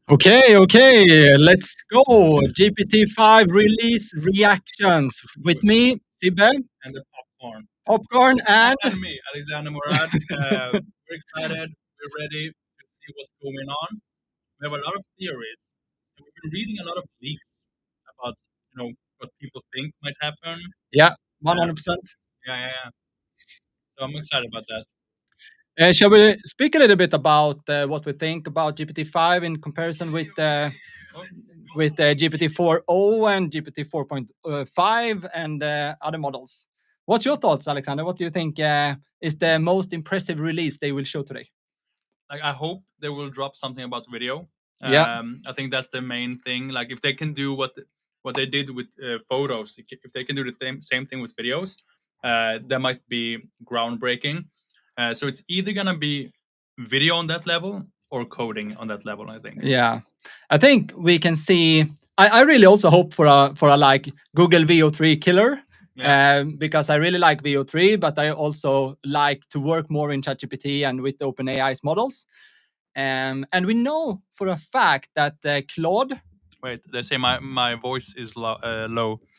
Okay, let's go. GPT-5 release reactions with me, Sibbe, and the popcorn. Popcorn, and And me, Alexander Morad. We're excited. We're ready to see what's going on. We have a lot of theories, and we've been reading a lot of leaks about what people think might happen. yeah, Uh, 100%. yeah. So I'm excited about that. Shall we speak a little bit about what we think about GPT-5 in comparison Oh, with GPT-4o and GPT 4.5 and other models? What's your thoughts, Alexander? What do you think is the most impressive release they will show today? like I hope they will drop something about video. Yeah, I think that's the main thing. Like if they can do what they did with photos, if they can do the same thing with videos, that might be groundbreaking. So it's either gonna be video on that level or coding on that level. I think. yeah. I think we can see. I really also hope for a like Google VO3 killer, Yeah. because I really like VO3, but I also like to work more in ChatGPT and with OpenAI's models. And we know for a fact that Claude. Wait, they say my voice is low.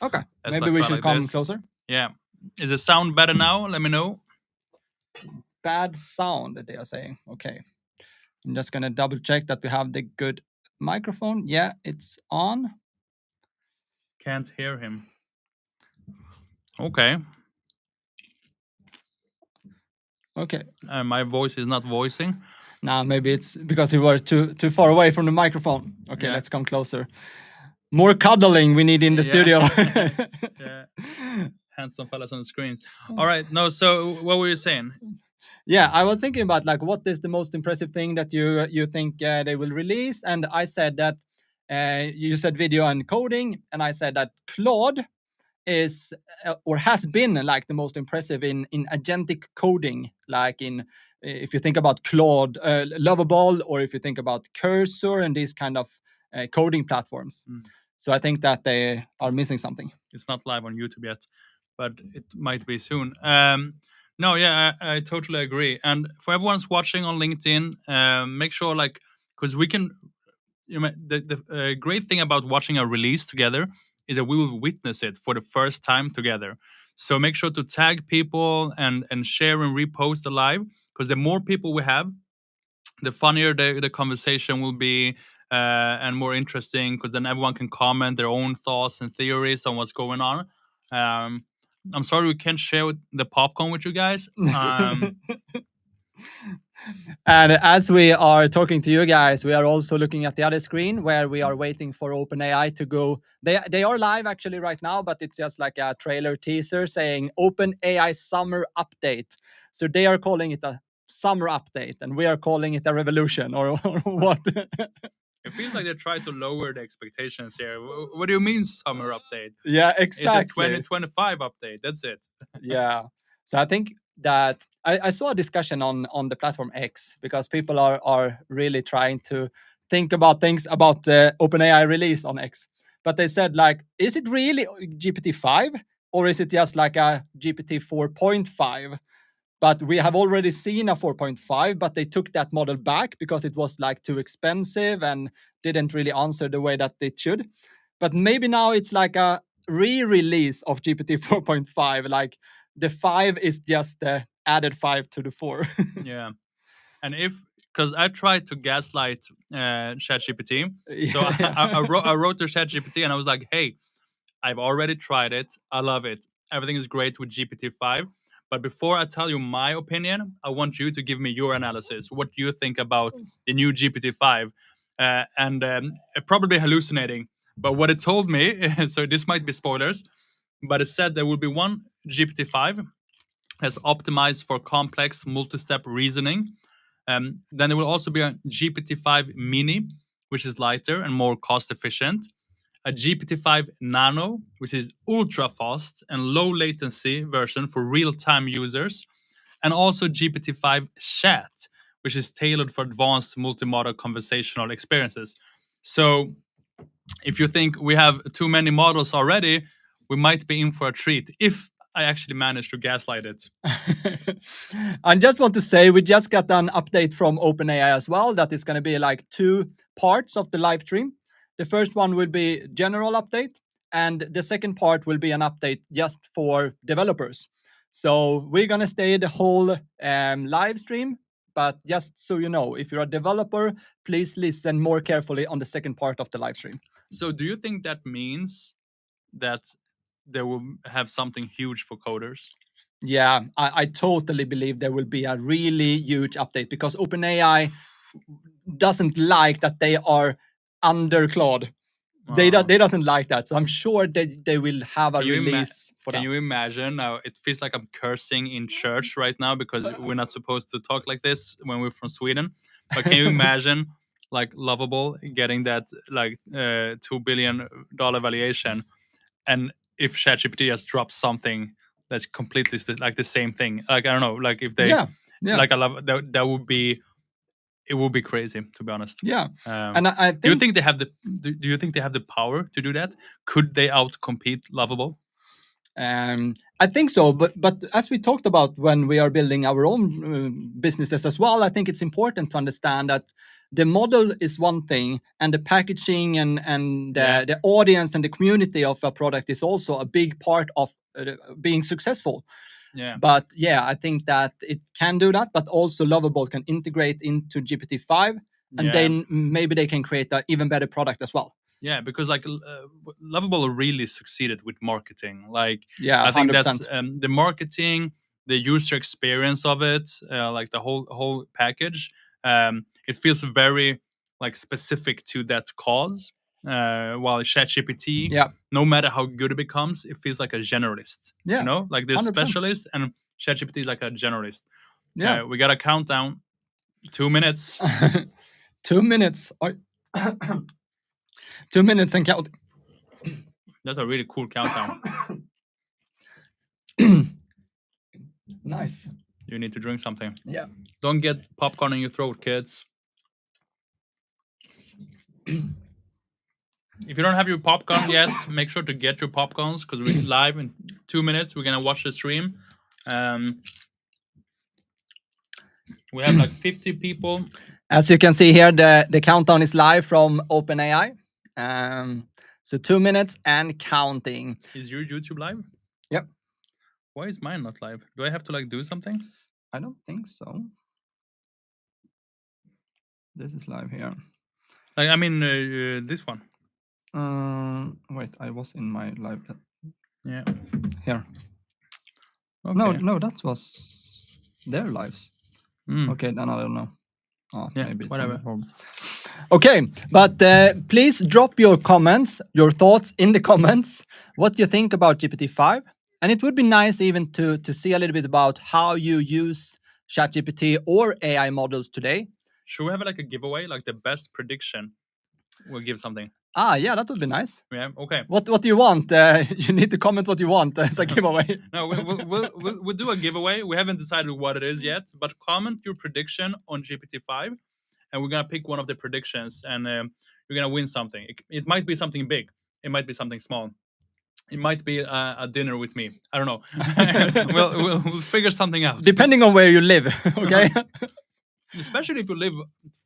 Okay, Let's maybe like we try should like come this. closer. Yeah. Is the sound better now? Let me know. Bad sound, they are saying. Okay, I'm just gonna double check that we have the good microphone. Yeah, it's on. Can't hear him. Okay. Okay. My voice is not voicing. Now maybe it's because we were too far away from the microphone. Okay, Yeah. let's come closer. More cuddling we need in the Yeah. studio. Yeah. Handsome fellas on the screens. All right. No. So what were you saying? Yeah, I was thinking about like what is the most impressive thing that you think they will release, and I said that you said video and coding, and I said that Claude is or has been like the most impressive in agentic coding, like in if you think about Claude, Lovable, or if you think about Cursor and these kind of coding platforms. Mm. So I think that they are missing something. It's not live on YouTube yet, but it might be soon. No, yeah, I totally agree. And for everyone's watching on LinkedIn, make sure like because we can. The great thing about watching a release together is that we will witness it for the first time together. So make sure to tag people and share and repost the live because the more people we have, the funnier the conversation will be and more interesting because then everyone can comment their own thoughts and theories on what's going on. Um, I'm sorry we can't share the popcorn with you guys. And as we are talking to you guys, we are also looking at the other screen where we are waiting for OpenAI to go. They are live actually right now, but it's just like a trailer teaser saying OpenAI summer update. So they are calling it a summer update, and we are calling it a revolution, or what? It feels like they try to lower the expectations here. What do you mean summer update? Yeah, It's a exactly. 2025 update. That's it. Yeah. So I think that I saw a discussion on the platform X because people are really trying to think about things about the OpenAI release on X. But they said like, is it really GPT-5 or is it just like a GPT 4.5? But we have already seen a 4.5, but they took that model back because it was like too expensive and didn't really answer the way that it should. But maybe now it's like a re-release of GPT 4.5. Like the 5 is just the added 5 to the 4. Yeah. And if because I tried to gaslight ChatGPT, so I wrote to ChatGPT and I was like, "Hey, I've already tried it. I love it. Everything is great with GPT-5. But before I tell you my opinion, I want you to give me your analysis. What do you think about the new GPT-5?" And probably hallucinating. But what it told me, so this might be spoilers, but it said there will be one GPT-5 that's optimized for complex multi-step reasoning. Then there will also be a GPT-5 Mini, which is lighter and more cost efficient, a GPT-5 Nano, which is ultra fast and low latency version for real-time users, and also GPT-5 Chat, which is tailored for advanced multimodal conversational experiences. So if you think we have too many models already, we might be in for a treat. If I actually managed to gaslight it. I just want to say we just got an update from OpenAI as well that is going to be like 2 parts of the live stream. The first one will be general update, and the second part will be an update just for developers. So we're going to stay the whole live stream, but just so you know, if you're a developer, please listen more carefully on the second part of the live stream. So do you think that means that they will have something huge for coders? Yeah, I totally believe there will be a really huge update because OpenAI doesn't like that they are under Claude. They doesn't like that. So I'm sure they will have a release for that. Can you imagine? Now it feels like I'm cursing in church right now because we're not supposed to talk like this when we're from Sweden. But can you imagine like Lovable getting that like $2 billion valuation, and if ChatGPT just drops something that's completely like the same thing, like I don't know, like if they like I love that would be. It would be crazy, to be honest. Yeah, and I think, do you think they have the? Do you think they have the power to do that? Could they outcompete Lovable? I think so, but as we talked about when we are building our own businesses as well, I think it's important to understand that the model is one thing, and the packaging and the audience and the community of a product is also a big part of being successful. Yeah. But yeah, I think that it can do that, but also Lovable can integrate into GPT-5, and then maybe they can create an even better product as well. Yeah, because like Lovable really succeeded with marketing. Like, yeah, I think 100%. that's the marketing, the user experience of it, like the whole package. It feels very like specific to that cause. While ChatGPT, no matter how good it becomes, it feels like a generalist. Yeah, you know, like there's 100%. specialist, and ChatGPT is like a generalist. Yeah, we got a countdown. 2 minutes. 2 minutes. 2 minutes and counting. That's a really cool countdown. Nice. You need to drink something. Yeah. Don't get popcorn in your throat, kids. If you don't have your popcorn yet, make sure to get your popcorns because we're live in 2 minutes. We're gonna watch the stream. We have like 50 people. As you can see here, the countdown is live from OpenAI. So 2 minutes and counting. Is your YouTube live? Yep. Why is mine not live? Do I have to like do something? I don't think so. This is live here. Like, I mean, this one. Wait, I was in my live. Yeah. Here. Okay. No, that was their lives. Okay, then I don't know. Yeah, maybe whatever. Okay, but please drop your comments, your thoughts in the comments. What you think about GPT-5, and it would be nice even to see a little bit about how you use ChatGPT or AI models today. Should we have like a giveaway, like the best prediction? We'll give something. Yeah, that would be nice. Yeah. Okay. What do you want? You need to comment what you want as a giveaway. No, we'll do a giveaway. We haven't decided what it is yet, but comment your prediction on GPT-5, and we're gonna pick one of the predictions, and you're gonna win something. It might be something big. It might be something small. It might be a dinner with me. I don't know. we'll figure something out. Depending on where you live, okay? Especially if you live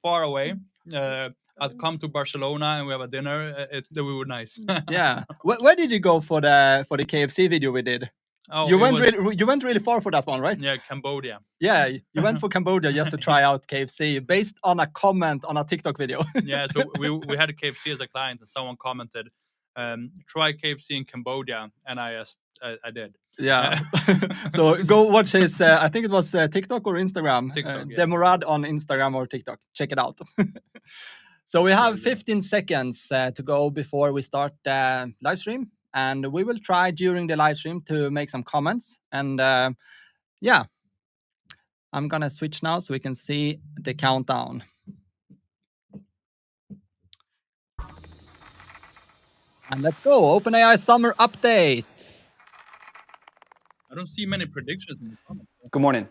far away. I'd come to Barcelona and we have a dinner. That would be nice. Yeah. Where did you go for the KFC video we did? Oh, you went really far for that one, right? Yeah, Cambodia. Yeah, you went for Cambodia just to try out KFC based on a comment on a TikTok video. Yeah, so we had a KFC as a client, and someone commented, "Try KFC in Cambodia," and I did. Yeah. So go watch his. I think it was TikTok or Instagram. TikTok. The Morad on Instagram or TikTok. Check it out. So we have 15 seconds to go before we start the live stream, and we will try during the live stream to make some comments. And yeah, I'm gonna switch now so we can see the countdown. And let's go, OpenAI summer update. I don't see many predictions in the comments. Good morning.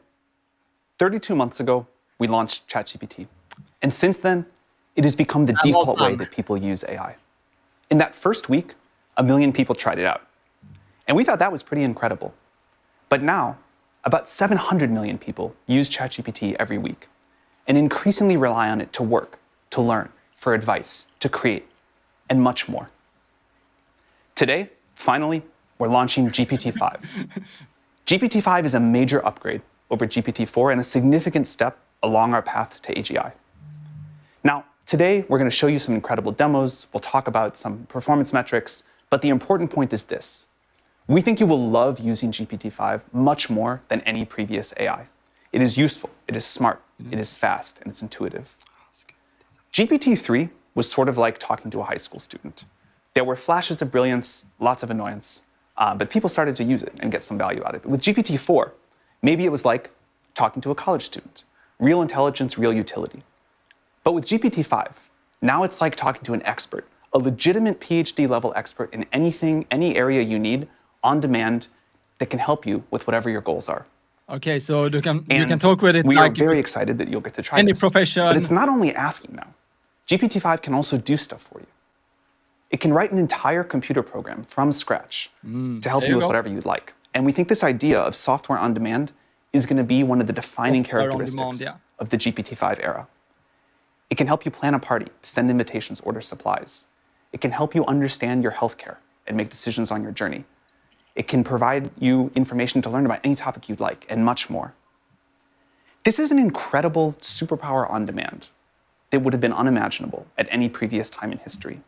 32 months ago, we launched ChatGPT. And since then, it has become the default way that people use AI. In that first week, 1 million people tried it out. And we thought that was pretty incredible. But now, about 700 million people use ChatGPT every week and increasingly rely on it to work, to learn, for advice, to create, and much more. Today, finally, we're launching GPT-5. GPT-5 is a major upgrade over GPT-4 and a significant step along our path to AGI. Now, today, we're going to show you some incredible demos. We'll talk about some performance metrics, but the important point is this. We think you will love using GPT-5 much more than any previous AI. It is useful, it is smart, it is fast, and it's intuitive. GPT-3 was sort of like talking to a high school student. There were flashes of brilliance, lots of annoyance, but people started to use it and get some value out of it. With GPT-4, maybe it was like talking to a college student. Real intelligence, real utility. But with GPT-5, now it's like talking to an expert, a legitimate PhD-level expert in anything, any area you need, on demand, that can help you with whatever your goals are. Okay, so you can talk with it. We are very excited that you'll get to try any this. profession. But it's not only asking now. GPT-5 can also do stuff for you. It can write an entire computer program from scratch to help you with whatever you'd like. And we think this idea of software on demand is going to be one of the defining characteristics of the GPT-5 era. It can help you plan a party, send invitations, order supplies. It can help you understand your healthcare and make decisions on your journey. It can provide you information to learn about any topic you'd like, and much more. This is an incredible superpower on demand that would have been unimaginable at any previous time in history.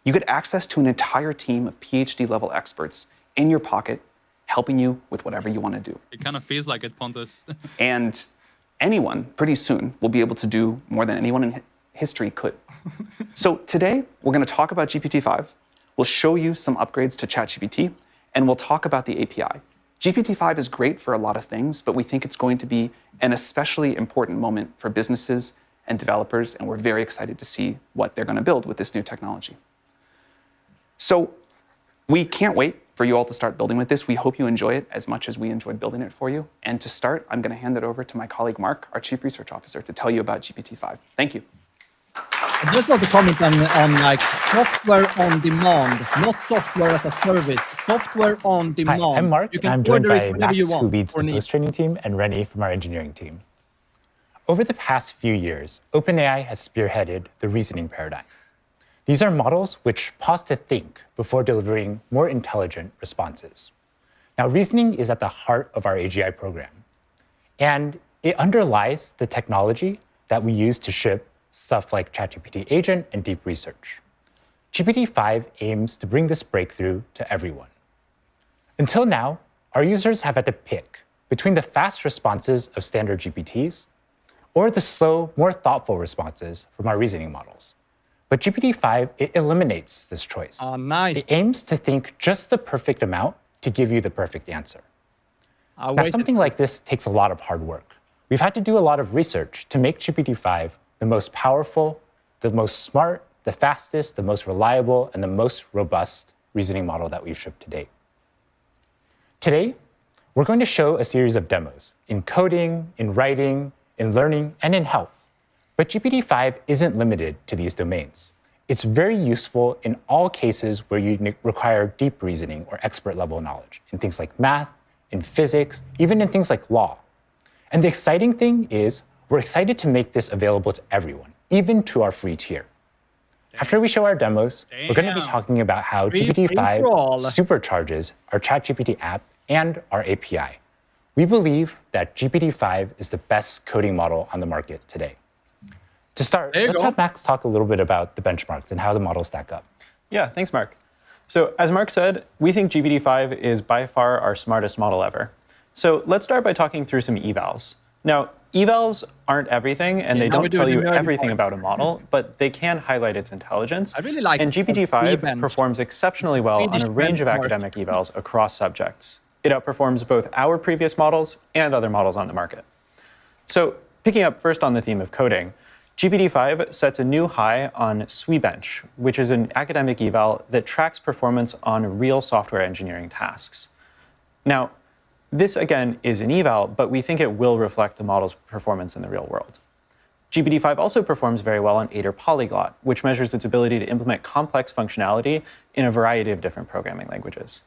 You get access to an entire team of PhD-level experts in your pocket, helping you with whatever you want to do. It kind of feels like it, Pontus. And anyone, pretty soon, will be able to do more than anyone in history could. So today, we're going to talk about GPT-5. We'll show you some upgrades to ChatGPT, and we'll talk about the API. GPT-5 is great for a lot of things, but we think it's going to be an especially important moment for businesses and developers, and we're very excited to see what they're going to build with this new technology. So we can't wait for you all to start building with this. We hope you enjoy it as much as we enjoyed building it for you. And to start, I'm going to hand it over to my colleague, Mark, our Chief Research Officer, to tell you about GPT-5. Thank you. I just want to comment on like software on demand, not software as a service. Software on demand. Hi, I'm Mark, you and I'm joined by Max, you want who leads the post-training team, and Rennie from our engineering team. Over the past few years, OpenAI has spearheaded the reasoning paradigm. These are models which pause to think before delivering more intelligent responses. Now, reasoning is at the heart of our AGI program, and it underlies the technology that we use to ship stuff like ChatGPT Agent and deep research. GPT-5 aims to bring this breakthrough to everyone. Until now, our users have had to pick between the fast responses of standard GPTs or the slow, more thoughtful responses from our reasoning models. But GPT-5, it eliminates this choice. Oh, nice. It aims to think just the perfect amount to give you the perfect answer. Now, something like this takes a lot of hard work. We've had to do a lot of research to make GPT-5 the most powerful, the most smart, the fastest, the most reliable, and the most robust reasoning model that we've shipped to date. Today, we're going to show a series of demos in coding, in writing, in learning, and in health. But GPT-5 isn't limited to these domains. It's very useful in all cases where you require deep reasoning or expert-level knowledge, in things like math, in physics, even in things like law. And the exciting thing is, we're excited to make this available to everyone, even to our free tier. After we show our demos, we're going to be talking about how GPT-5 supercharges our ChatGPT app and our API. We believe that GPT-5 is the best coding model on the market today. To start, let's have Max talk a little bit about the benchmarks and how the models stack up. Yeah, thanks, Mark. So as Mark said, we think GPT-5 is by far our smartest model ever. So let's start by talking through some evals. Now, evals aren't everything, and they don't tell you everything about a model, but they can highlight its intelligence. I really like and GPT-5 performs exceptionally well on a range of academic evals across subjects. It outperforms both our previous models and other models on the market. So picking up first on the theme of coding, GPT-5 sets a new high on SWE-bench, which is an academic eval that tracks performance on real software engineering tasks. Now, this, again, is an eval, but we think it will reflect the model's performance in the real world. GPT-5 also performs very well on Aider Polyglot, which measures its ability to implement complex functionality in a variety of different programming languages.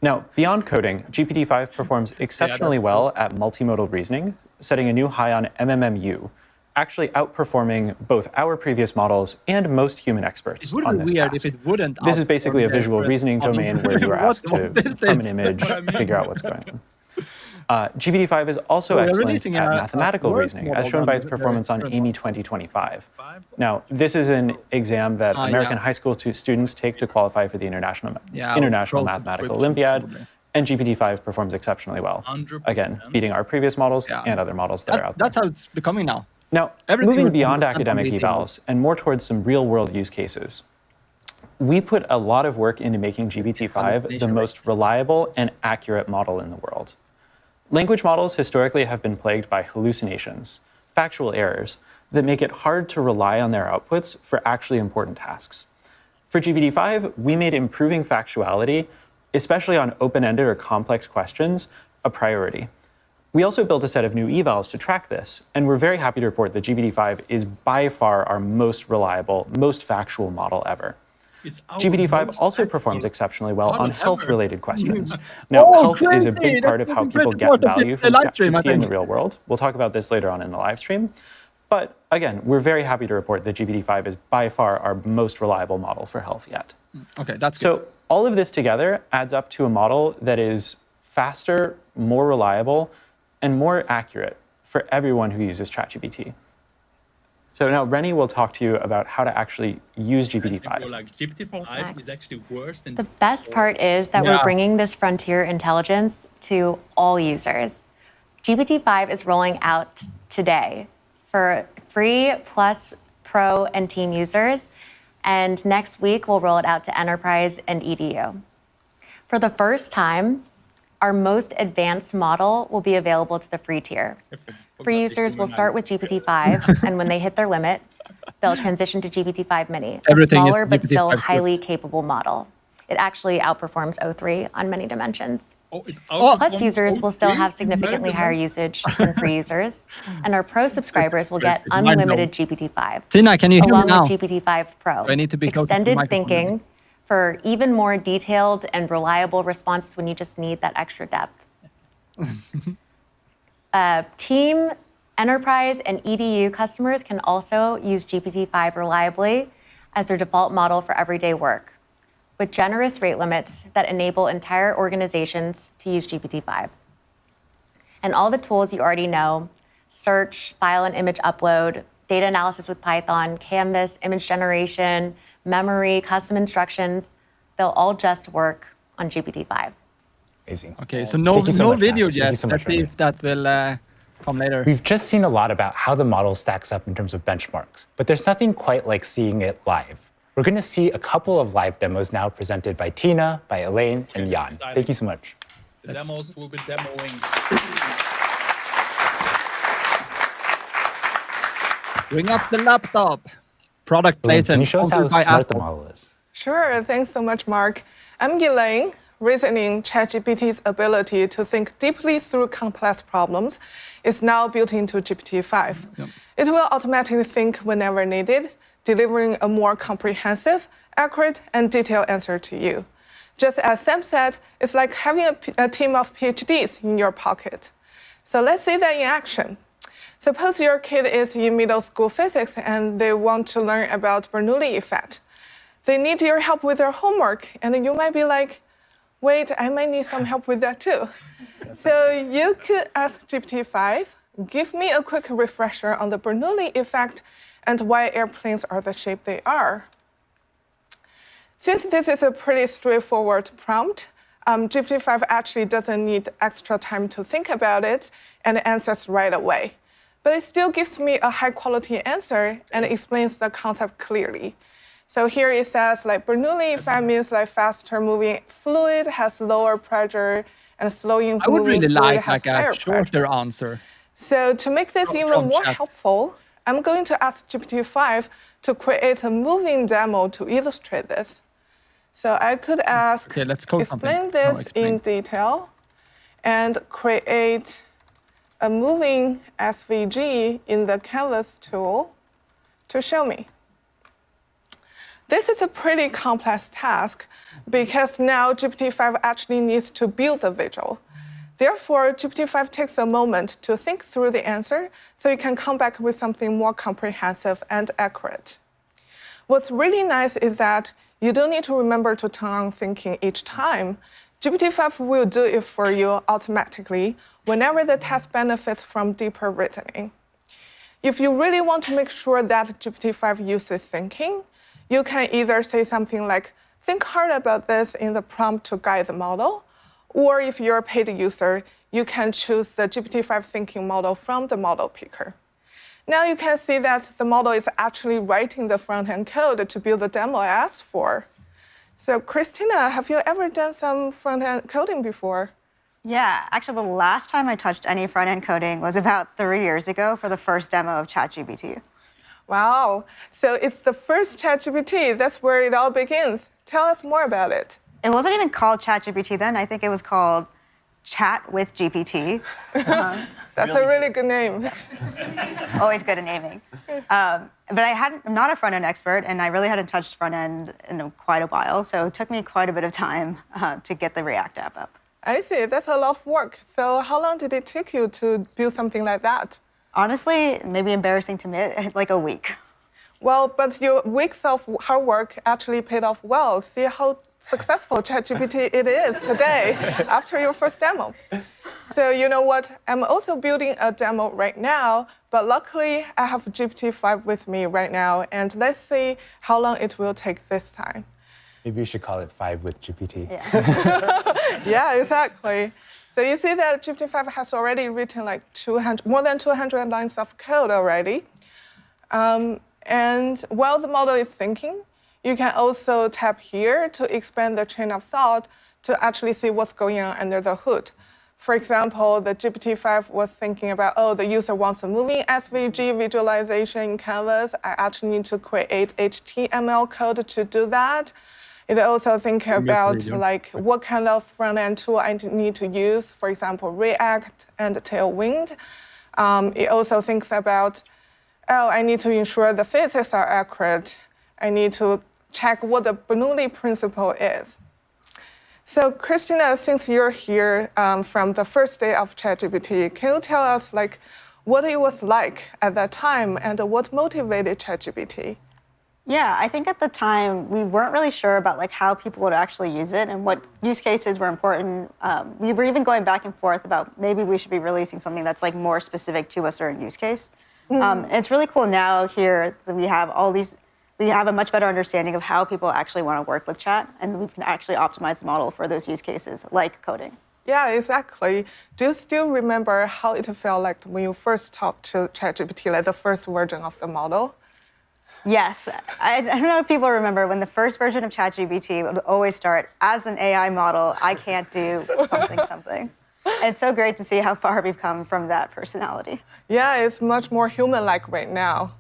Now, beyond coding, GPT-5 performs exceptionally well at multimodal reasoning, setting a new high on MMMU, actually outperforming both our previous models and most human experts on this weird task. if it wouldn't. This is basically a visual reasoning domain where you are asked to, from an image, figure out what's going on. GPT-5 is also excellent at mathematical reasoning, as shown by its performance on Amy 2025. Now, this is an exam that American high school students take to qualify for the International Mathematical Olympiad, and GPT-5 performs exceptionally well. 100%. Again, beating our previous models and other models that are out there. That's how it's becoming now. Now, moving beyond academic evals and more towards some real-world use cases, we put a lot of work into making GPT-5 the most reliable and accurate model in the world. Language models historically have been plagued by hallucinations, factual errors, that make it hard to rely on their outputs for actually important tasks. For GPT-5, we made improving factuality, especially on open-ended or complex questions, a priority. We also built a set of new evals to track this, and we're very happy to report that GPT-5 is by far our most reliable, most factual model ever. GPT-5 also performs exceptionally well on health-related questions. Now, health is a big part of how people get value from ChatGPT in the real world. We'll talk about this later on in the live stream. But again, we're very happy to report that GPT-5 is by far our most reliable model for health yet. Okay, that's good. So all of this together adds up to a model that is faster, more reliable, and more accurate for everyone who uses ChatGPT. So now Rennie will talk to you about how to actually use GPT-5. GPT-5 is actually worse than the best part is that we're bringing this frontier intelligence to all users. GPT-5 is rolling out today for free plus pro and team users. And next week, we'll roll it out to enterprise and EDU. For the first time, our most advanced model will be available to the free tier. Free users will start with GPT-5, and when they hit their limit, they'll transition to GPT-5 Mini, a smaller but still highly capable model. It actually outperforms O3 on many dimensions. Plus users will still have significantly higher usage than free users, and our pro subscribers will get unlimited GPT-5. Tina, can you hear me now? Along with GPT-5 Pro. I need to be extended thinking for even more detailed and reliable responses when you just need that extra depth. Team, enterprise, and EDU customers can also use GPT-5 reliably as their default model for everyday work, with generous rate limits that enable entire organizations to use GPT-5. And all the tools you already know, search, file and image upload, data analysis with Python, Canvas, image generation, memory, custom instructions, they'll all just work on GPT-5. Amazing. Okay, so no video yet. Let's see if that will come later. We've just seen a lot about how the model stacks up in terms of benchmarks, but there's nothing quite like seeing it live. We're going to see a couple of live demos now presented by Tina, by Elaine, and Jan. Thank you so much. The demos will be demoing. Bring up the laptop. Product placement. Can you show us how smart the model is? Sure, thanks so much, Mark. I'm Elaine. Reasoning ChatGPT's ability to think deeply through complex problems is now built into GPT-5. Yep. It will automatically think whenever needed, delivering a more comprehensive, accurate, and detailed answer to you. Just as Sam said, it's like having a team of PhDs in your pocket. So let's see that in action. Suppose your kid is in middle school physics and they want to learn about Bernoulli effect. They need your help with their homework, and you might be like, wait, I might need some help with that too. So you could ask GPT-5, give me a quick refresher on the Bernoulli effect and why airplanes are the shape they are. Since this is a pretty straightforward prompt, GPT-5 actually doesn't need extra time to think about it and answers right away. But it still gives me a high-quality answer and explains the concept clearly. So here it says, like, Bernoulli effect means like faster-moving fluid has lower pressure and slowing I would really fluid like has higher a shorter pressure. answer. So to make this even more chat. helpful, I'm going to ask GPT-5 to create a moving demo to illustrate this. So I could ask, Okay, let's code explain something. this No, explain. in detail and create a moving SVG in the Canvas tool to show me. This is a pretty complex task because now GPT-5 actually needs to build the visual. Therefore, GPT-5 takes a moment to think through the answer so you can come back with something more comprehensive and accurate. What's really nice is that you don't need to remember to turn on thinking each time. GPT-5 will do it for you automatically whenever the task benefits from deeper reasoning. If you really want to make sure that GPT-5 uses thinking, you can either say something like, think hard about this in the prompt to guide the model, or if you're a paid user, you can choose the GPT-5 thinking model from the model picker. Now you can see that the model is actually writing the front-end code to build the demo I asked for. So Christina, have you ever done some front-end coding before? Yeah, actually the last time I touched any front-end coding was about 3 years ago for the first demo of ChatGPT. Wow, so it's the first ChatGPT. That's where it all begins. Tell us more about it. It wasn't even called ChatGPT then. I think it was called Chat with GPT. That's a really good name. Always good at naming. But I'm not a front-end expert, and I really hadn't touched front-end in quite a while, so it took me quite a bit of time to get the React app up. I see. That's a lot of work. So how long did it take you to build something like that? Honestly, maybe embarrassing to admit, like a week. Well, but your weeks of hard work actually paid off well. See how successful ChatGPT it is today after your first demo. So you know what? I'm also building a demo right now, but luckily I have GPT-5 with me right now, and let's see how long it will take this time. Maybe you should call it 5 with GPT. Yeah. Yeah, exactly. So you see that GPT-5 has already written like more than 200 lines of code already. And while the model is thinking, you can also tap here to expand the chain of thought to actually see what's going on under the hood. For example, the GPT-5 was thinking about, oh, the user wants a moving SVG visualization in Canvas. I actually need to create HTML code to do that. It also thinks about like what kind of front-end tool I need to use, for example, React and Tailwind. It also thinks about, oh, I need to ensure the physics are accurate. I need to check what the Bernoulli principle is. So Christina, since you're here from the first day of ChatGPT, can you tell us like what it was like at that time and what motivated ChatGPT? Yeah, I think at the time we weren't really sure about like how people would actually use it and what use cases were important. We were even going back and forth about maybe we should be releasing something that's like more specific to a certain use case. It's really cool now here that we have we have a much better understanding of how people actually want to work with chat, and we can actually optimize the model for those use cases, like coding. Yeah, exactly. Do you still remember how it felt like when you first talked to ChatGPT, like the first version of the model? Yes. I don't know if people remember when the first version of ChatGPT would always start, as an AI model, I can't do something. And it's so great to see how far we've come from that personality. Yeah, it's much more human-like right now.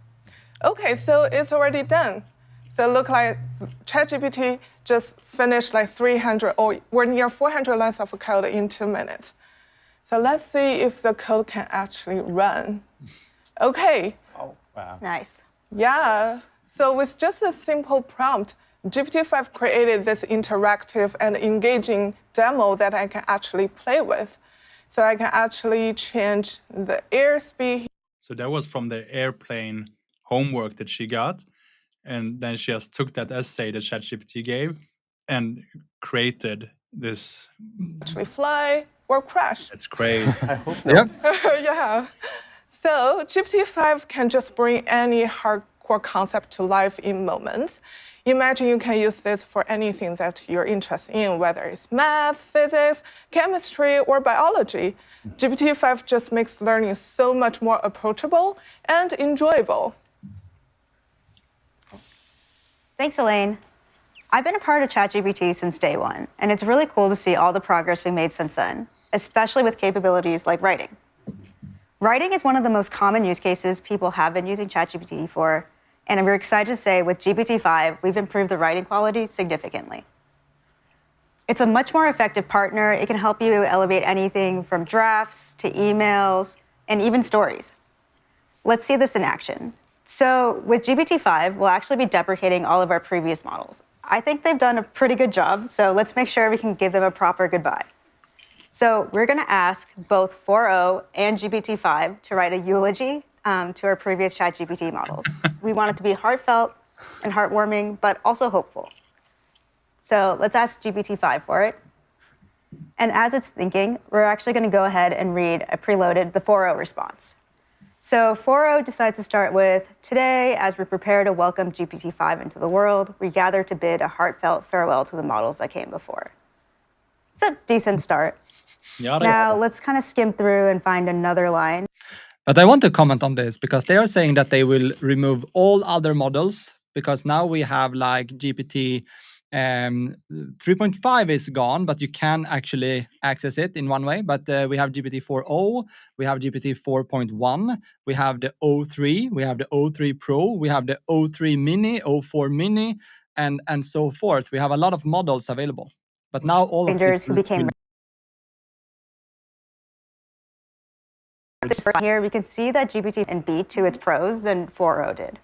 Okay, so it's already done. So look like ChatGPT just finished like 300 or we're near 400 lines of code in 2 minutes. So let's see if the code can actually run. Okay. Oh, wow. Nice. Yeah. So with just a simple prompt, GPT-5 created this interactive and engaging demo that I can actually play with. So I can actually change the airspeed. So that was from the airplane homework that she got. And then she just took that essay that ChatGPT gave and created this. Actually fly or crash. That's great. I hope so. Yep. Yeah. So GPT-5 can just bring any hardcore concept to life in moments. Imagine you can use this for anything that you're interested in, whether it's math, physics, chemistry, or biology. GPT-5 just makes learning so much more approachable and enjoyable. Thanks, Elaine. I've been a part of ChatGPT since day one, and it's really cool to see all the progress we made since then, especially with capabilities like writing. Writing is one of the most common use cases people have been using ChatGPT for, and we're excited to say with GPT-5, we've improved the writing quality significantly. It's a much more effective partner. It can help you elevate anything from drafts to emails and even stories. Let's see this in action. So with GPT-5, we'll actually be deprecating all of our previous models. I think they've done a pretty good job, so let's make sure we can give them a proper goodbye. So we're going to ask both 4.0 and GPT-5 to write a eulogy to our previous ChatGPT models. We want it to be heartfelt and heartwarming, but also hopeful. So let's ask GPT-5 for it. And as it's thinking, we're actually going to go ahead and read a preloaded the 4.0 response. So 4.0 decides to start with, today, as we prepare to welcome GPT-5 into the world, we gather to bid a heartfelt farewell to the models that came before. It's a decent start. Now, let's kind of skim through and find another line. But I want to comment on this because they are saying that they will remove all other models because now we have like GPT 3.5 is gone, but you can actually access it in one way. But we have GPT 4.0, we have GPT 4.1, we have the O3, we have the O3 Pro, we have the O3 Mini, O4 Mini, and so forth. We have a lot of models available. But now all of Who became here, we can see that GPT and beat to its pros than 4.0 did.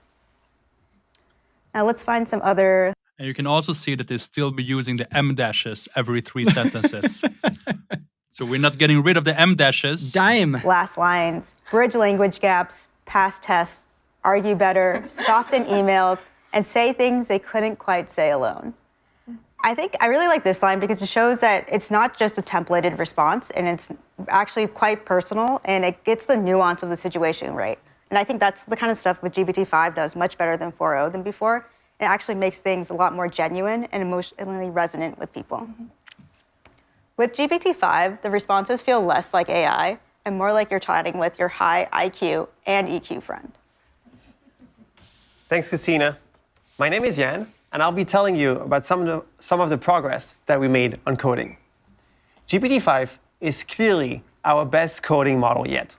Now let's find some other. And you can also see that they still be using the M dashes every 3 sentences. So we're not getting rid of the M dashes. Dime. Last lines, bridge language gaps, pass tests, argue better, soften emails, and say things they couldn't quite say alone. I really like this line because it shows that it's not just a templated response, and it's actually quite personal, and it gets the nuance of the situation right. And I think that's the kind of stuff with GPT-5 does much better than 4.0 than before. It actually makes things a lot more genuine and emotionally resonant with people. With GPT-5, the responses feel less like AI and more like you're chatting with your high IQ and EQ friend. Thanks, Christina. My name is Jan, and I'll be telling you about some of the progress that we made on coding. GPT-5 is clearly our best coding model yet.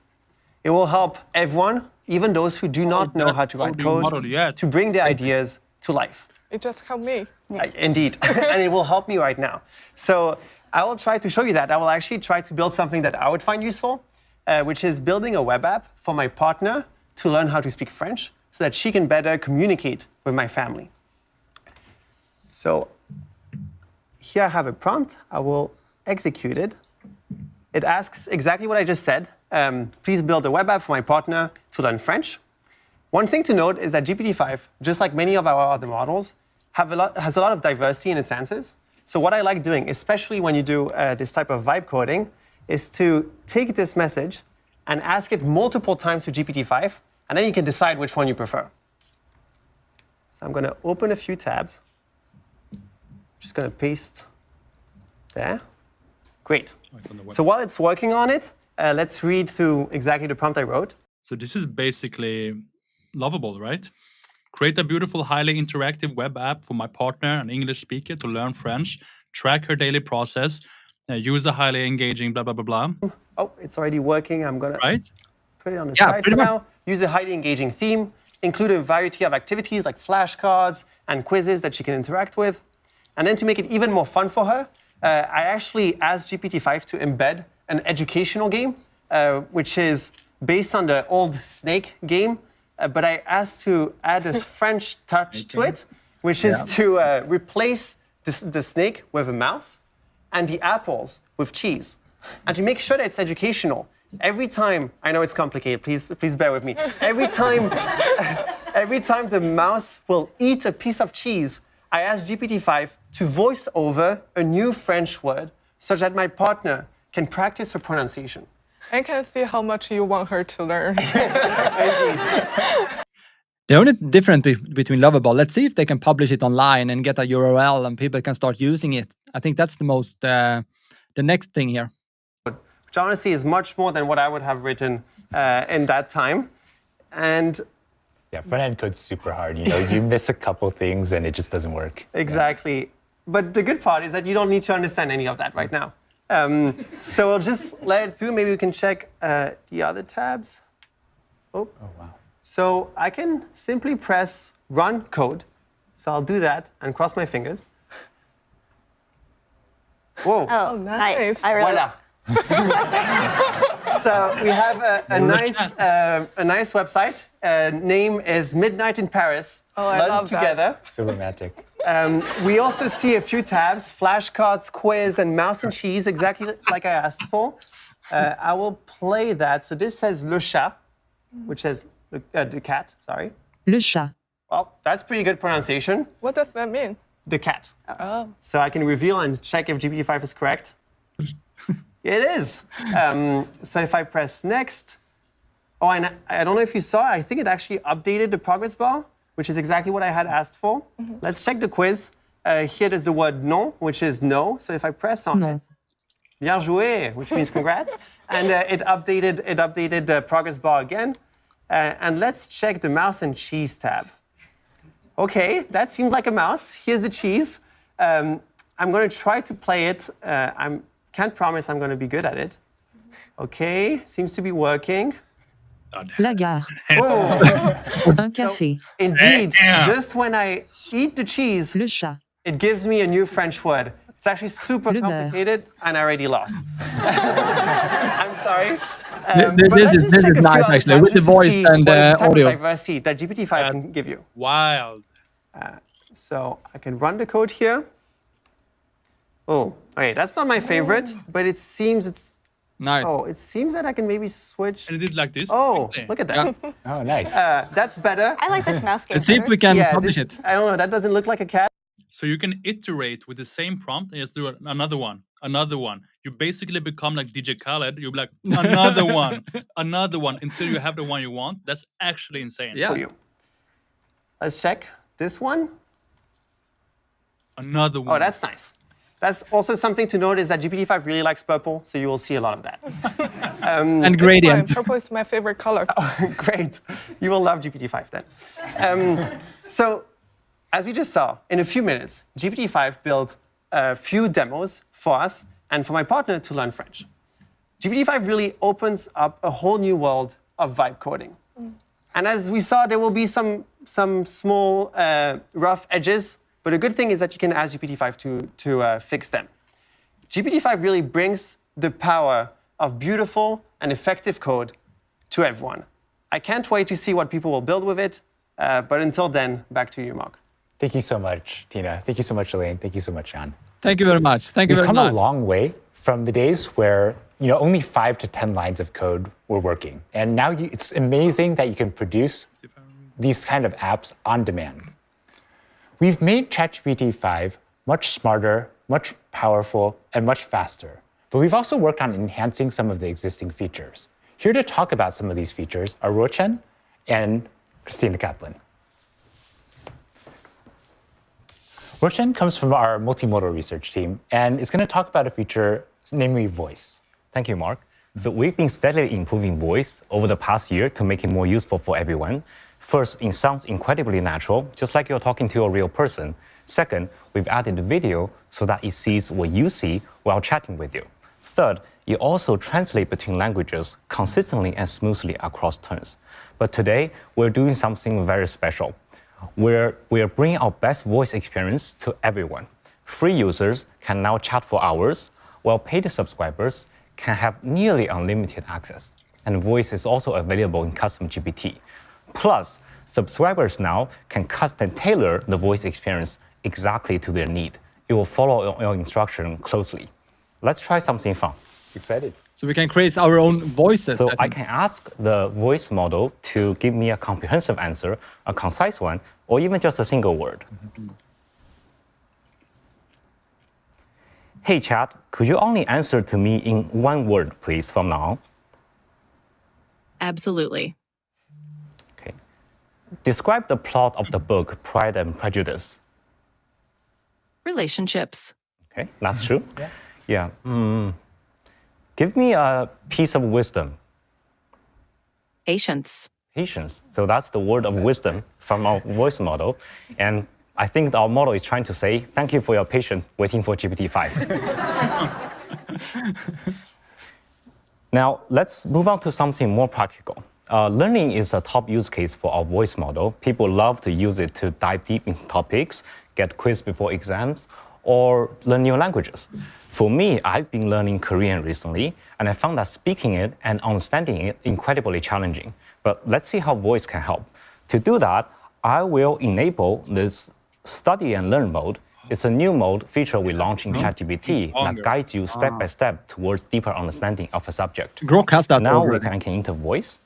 It will help everyone, even those who do not know how to write code, to bring their ideas to life. It just helped me. Indeed, and it will help me right now. So I will try to show you that. I will actually try to build something that I would find useful, which is building a web app for my partner to learn how to speak French so that she can better communicate with my family. So here I have a prompt. I will execute it. It asks exactly what I just said. Please build a web app for my partner to learn French. One thing to note is that GPT-5, just like many of our other models, has a lot of diversity in its answers. So what I like doing, especially when you do this type of vibe coding, is to take this message and ask it multiple times to GPT-5, and then you can decide which one you prefer. So I'm going to open a few tabs. Just going to paste there. Great. So while it's working on it, let's read through exactly the prompt I wrote. So this is basically lovable, right? Create a beautiful, highly interactive web app for my partner, an English speaker, to learn French, track her daily process, use a highly engaging blah, blah, blah, blah. Oh, it's already working. I'm going to put it on the side for much. now. Use a highly engaging theme. Include a variety of activities like flashcards and quizzes that she can interact with. And then to make it even more fun for her, I actually asked GPT-5 to embed an educational game, which is based on the old Snake game. But I asked to add this French touch to it, which is to replace the snake with a mouse and the apples with cheese. And to make sure that it's educational, every time, I know it's complicated, please bear with me. Every time the mouse will eat a piece of cheese, I asked GPT-5 to voice over a new French word so that my partner can practice her pronunciation. I can see how much you want her to learn. The only difference between Lovable, let's see if they can publish it online and get a URL and people can start using it. I think that's the most, the next thing here. Which honestly is much more than what I would have written in that time. And yeah, front-end code's super hard. You know, you miss a couple things and it just doesn't work. Exactly. Yeah. But the good part is that you don't need to understand any of that right now. So we'll just let it through. Maybe we can check the other tabs. Oh, wow. So I can simply press run code. So I'll do that and cross my fingers. Whoa. Oh, nice. I really... Voila. So we have a nice website. Name is Midnight in Paris. Oh, I Learn love that. together. So romantic. We also see a few tabs, flashcards, quiz, and mouse and cheese, exactly like I asked for. I will play that. So this says Le Chat, which says the cat, sorry. Le chat. Well, that's pretty good pronunciation. What does that mean? The cat. Oh. So I can reveal and check if GPT-5 is correct. It is. So if I press next, oh, and I don't know if you saw, I think it actually updated the progress bar, which is exactly what I had asked for. Let's check the quiz. Here is the word non, which is no. So if I press on it, bien joué, which means congrats. And it updated the progress bar again. And let's check the mouse and cheese tab. Okay, that seems like a mouse. Here's the cheese. I'm going to try to play it. I can't promise I'm going to be good at it. Okay, seems to be working. La gare. Oh, Un café. indeed, just when I eat the cheese, Le chat. it gives me a new French word. It's actually super Le beurre. complicated, and I already lost. I'm sorry. This is nice, actually, with the voice and audio. Diversity that GPT-5 can give you. Wild. So I can run the code here. Oh, okay, that's not my favorite, but it seems it's. Nice. Oh, it seems that I can maybe switch. And it did like this. Oh, quickly. look at that. Oh, nice. That's better. I like this mouse game. Let's see if we can publish it. I don't know. That doesn't look like a cat. So you can iterate with the same prompt and just do another one. You basically become like DJ Khaled. You'll be like, another one, until you have the one you want. That's actually insane. Yeah. For you. Let's check this one. Another one. Oh, that's nice. That's also something to note is that GPT-5 really likes purple, so you will see a lot of that. And gradient. Fine. Purple is my favorite color. Great. You will love GPT-5 then. So, as we just saw, in a few minutes, GPT-5 built a few demos for us and for my partner to learn French. GPT-5 really opens up a whole new world of vibe coding. And as we saw, there will be some small rough edges, but a good thing is that you can ask GPT-5 to fix them. GPT-5 really brings the power of beautiful and effective code to everyone. I can't wait to see what people will build with it, but until then, back to you, Mark. Thank you so much, Tina. Thank you so much, Elaine. Thank you so much, Jan. Thank you very much. Thank you We've very come much. a long way from the days where only 5 to 10 lines of code were working. And now it's amazing that you can produce these kind of apps on demand. We've made ChatGPT-5 much smarter, much powerful, and much faster. But we've also worked on enhancing some of the existing features. Here to talk about some of these features are Rochen and Christina Kaplan. Rochen comes from our multimodal research team and is going to talk about a feature, namely voice. Thank you, Mark. So we've been steadily improving voice over the past year to make it more useful for everyone. First, it sounds incredibly natural, just like you're talking to a real person. Second, we've added video so that it sees what you see while chatting with you. Third, it also translates between languages consistently and smoothly across turns. But today, we're doing something very special. We're bringing our best voice experience to everyone. Free users can now chat for hours, while paid subscribers can have nearly unlimited access. And voice is also available in custom GPT. Plus, subscribers now can custom tailor the voice experience exactly to their need. It will follow your instruction closely. Let's try something fun. Excited. So we can create our own voices. So I can ask the voice model to give me a comprehensive answer, a concise one, or even just a single word. Hey, chat, could you only answer to me in one word, please, from now? Absolutely. Okay. Describe the plot of the book Pride and Prejudice. Relationships. Okay, that's true. Yeah. Give me a piece of wisdom. Patience. Patience. So that's the word of wisdom from our voice model. And I think our model is trying to say, thank you for your patience waiting for GPT-5. Now, let's move on to something more practical. Learning is a top use case for our voice model. People love to use it to dive deep into topics, get quizzed before exams, or learn new languages. For me, I've been learning Korean recently, and I found that speaking it and understanding it incredibly challenging. But let's see how voice can help. To do that, I will enable this study and learn mode. It's a new mode feature we launched in ChatGPT that guides you step by step towards deeper understanding of a subject. Grok has that now already. we can enter voice.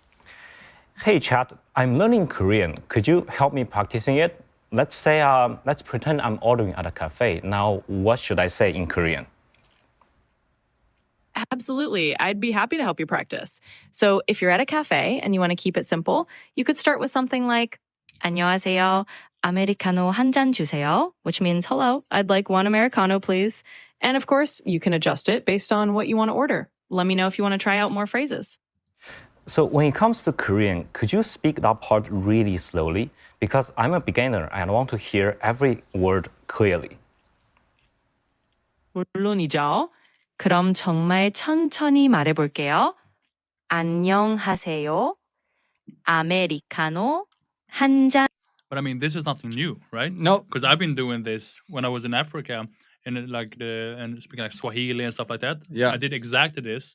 Hey chat, I'm learning Korean. Could you help me practicing it? Let's say, let's pretend I'm ordering at a cafe. Now, what should I say in Korean? Absolutely. I'd be happy to help you practice. So if you're at a cafe and you want to keep it simple, you could start with something like 안녕하세요. 아메리카노 한 잔 주세요, which means hello, I'd like one Americano, please. And of course, you can adjust it based on what you want to order. Let me know if you want to try out more phrases. So when it comes to Korean, could you speak that part really slowly? Because I'm a beginner and I want to hear every word clearly. 물론이죠. 그럼 정말 천천히 말해볼게요. 안녕하세요. 아메리카노 한 잔. But I mean, this is nothing new, right? No. Because I've been doing this when I was in Africa and speaking like Swahili and stuff like that. Yeah. I did exactly this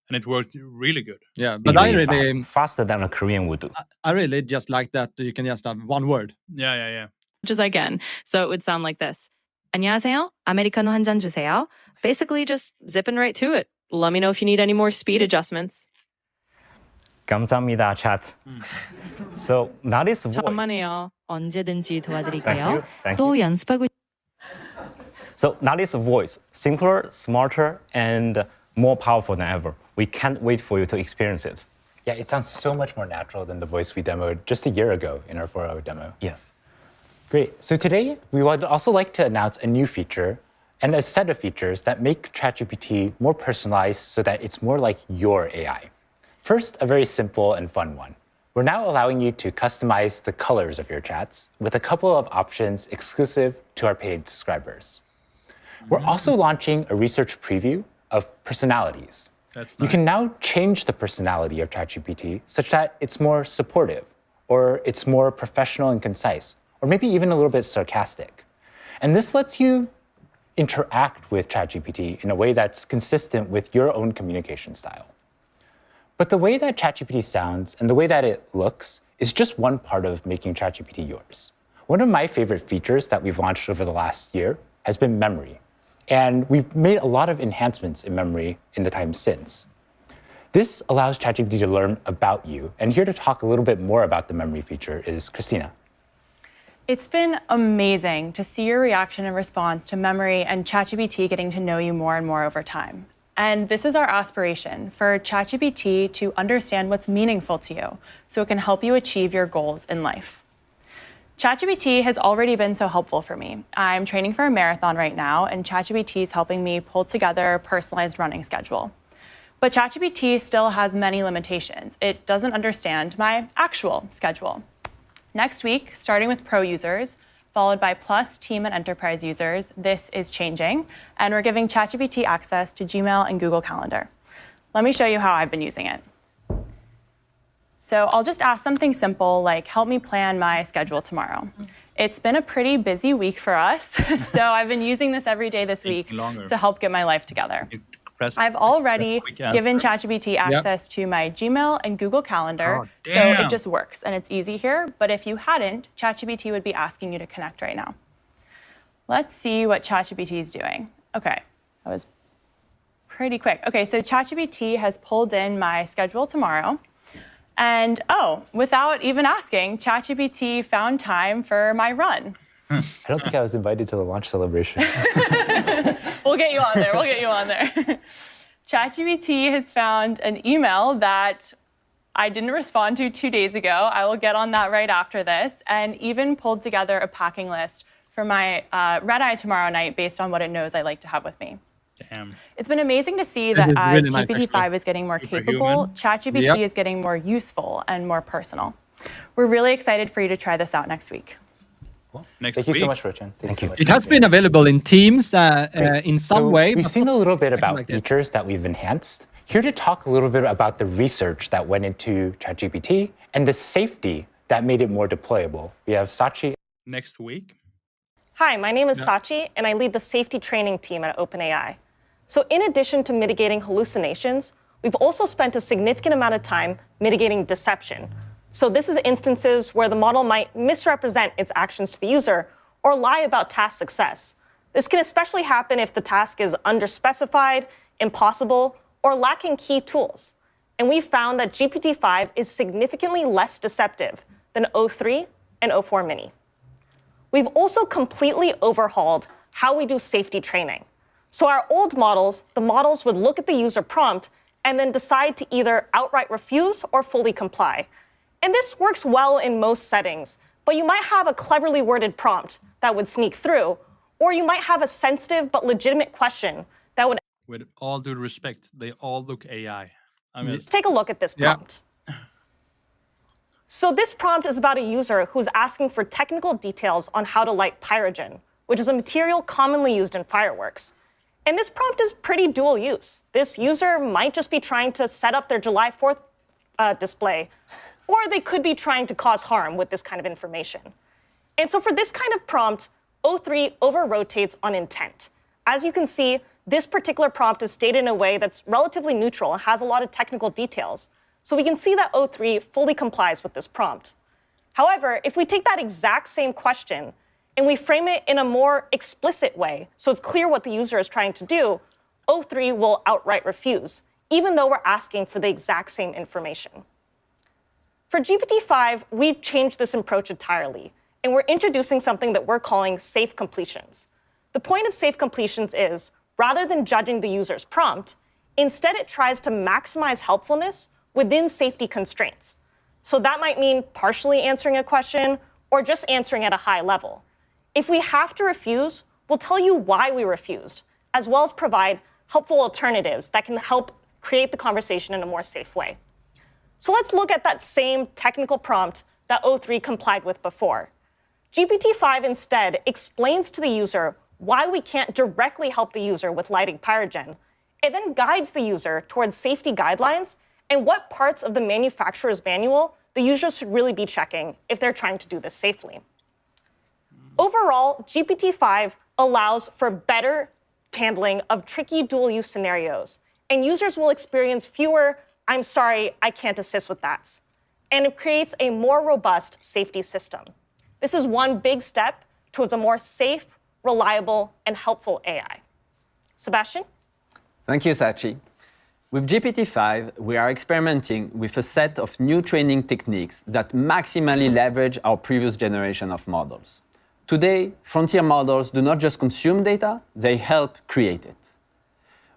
and it worked really good. Yeah, but I Really really, faster than a Korean would do. I really just like that you can just have one word. Yeah. Much as I can. So it would sound like this. 안녕하세요. 아메리카노 한 잔 주세요. Basically just zipping right to it. Let me know if you need any more speed adjustments. 감사합니다, chat. So that is voice. 천만에요. 언제든지 도와드릴게요. Thank 또 you. 연습하고. So that is voice. Simpler, smarter, and more powerful than ever. We can't wait for you to experience it. Yeah, it sounds so much more natural than the voice we demoed just a year ago in our 4-hour demo. Yes. Great. So today, we would also like to announce a new feature and a set of features that make ChatGPT more personalized so that it's more like your AI. First, a very simple and fun one. We're now allowing you to customize the colors of your chats with a couple of options exclusive to our paid subscribers. We're also launching a research preview of personalities. That's You can now change the personality of ChatGPT such that it's more supportive, or it's more professional and concise, or maybe even a little bit sarcastic. And this lets you interact with ChatGPT in a way that's consistent with your own communication style. But the way that ChatGPT sounds and the way that it looks is just one part of making ChatGPT yours. One of my favorite features that we've launched over the last year has been memory. And we've made a lot of enhancements in memory in the time since. This allows ChatGPT to learn about you. And here to talk a little bit more about the memory feature is Christina. It's been amazing to see your reaction and response to memory and ChatGPT getting to know you more and more over time. And this is our aspiration, for ChatGPT to understand what's meaningful to you so it can help you achieve your goals in life. ChatGPT has already been so helpful for me. I'm training for a marathon right now, and ChatGPT is helping me pull together a personalized running schedule. But ChatGPT still has many limitations. It doesn't understand my actual schedule. Next week, starting with Pro users, followed by Plus, Team, and Enterprise users, this is changing, and we're giving ChatGPT access to Gmail and Google Calendar. Let me show you how I've been using it. So I'll just ask something simple like, help me plan my schedule tomorrow. It's been a pretty busy week for us, so I've been using this every day this week to help get my life together. I've already given ChatGPT access to my Gmail and Google Calendar, so it just works, and it's easy here. But if you hadn't, ChatGPT would be asking you to connect right now. Let's see what ChatGPT is doing. Okay, that was pretty quick. Okay, so ChatGPT has pulled in my schedule tomorrow. And without even asking, ChatGPT found time for my run. I don't think I was invited to the launch celebration. We'll get you on there. We'll get you on there. ChatGPT has found an email that I didn't respond to 2 days ago. I will get on that right after this, and even pulled together a packing list for my red-eye tomorrow night based on what it knows I like to have with me. Damn. It's been amazing to see that as really nice, GPT-5 is getting more capable, ChatGPT is getting more useful and more personal. We're really excited for you to try this out next week. Thank you so much, Rochan. Thank you. It has been available in Teams in some way. We've seen a little bit about features that we've enhanced. Here to talk a little bit about the research that went into ChatGPT and the safety that made it more deployable. We have Sachi. Next week. Hi, my name is Sachi, and I lead the safety training team at OpenAI. So in addition to mitigating hallucinations, we've also spent a significant amount of time mitigating deception. So this is instances where the model might misrepresent its actions to the user or lie about task success. This can especially happen if the task is underspecified, impossible, or lacking key tools. And we found that GPT-5 is significantly less deceptive than O3 and O4 Mini. We've also completely overhauled how we do safety training. So our old models, the models would look at the user prompt and then decide to either outright refuse or fully comply. And this works well in most settings, but you might have a cleverly worded prompt that would sneak through, or you might have a sensitive but legitimate question that would... With all due respect, they all look AI. Let's take a look at this prompt. So this prompt is about a user who's asking for technical details on how to light pyrogen, which is a material commonly used in fireworks. And this prompt is pretty dual use. This user might just be trying to set up their July 4th display, or they could be trying to cause harm with this kind of information. And so for this kind of prompt, O3 over-rotates on intent. As you can see, this particular prompt is stated in a way that's relatively neutral and has a lot of technical details. So we can see that O3 fully complies with this prompt. However, if we take that exact same question and we frame it in a more explicit way, so it's clear what the user is trying to do, O3 will outright refuse, even though we're asking for the exact same information. For GPT-5, we've changed this approach entirely, and we're introducing something that we're calling safe completions. The point of safe completions is, rather than judging the user's prompt, instead it tries to maximize helpfulness within safety constraints. So that might mean partially answering a question or just answering at a high level. If we have to refuse, we'll tell you why we refused, as well as provide helpful alternatives that can help create the conversation in a more safe way. So let's look at that same technical prompt that O3 complied with before. GPT-5 instead explains to the user why we can't directly help the user with lighting pyrogen. It then guides the user towards safety guidelines and what parts of the manufacturer's manual the user should really be checking if they're trying to do this safely. Overall, GPT-5 allows for better handling of tricky dual-use scenarios, and users will experience fewer, "I'm sorry, I can't assist with that," and it creates a more robust safety system. This is one big step towards a more safe, reliable, and helpful AI. Sebastian? Thank you, Sachi. With GPT-5, we are experimenting with a set of new training techniques that maximally leverage our previous generation of models. Today, frontier models do not just consume data, they help create it.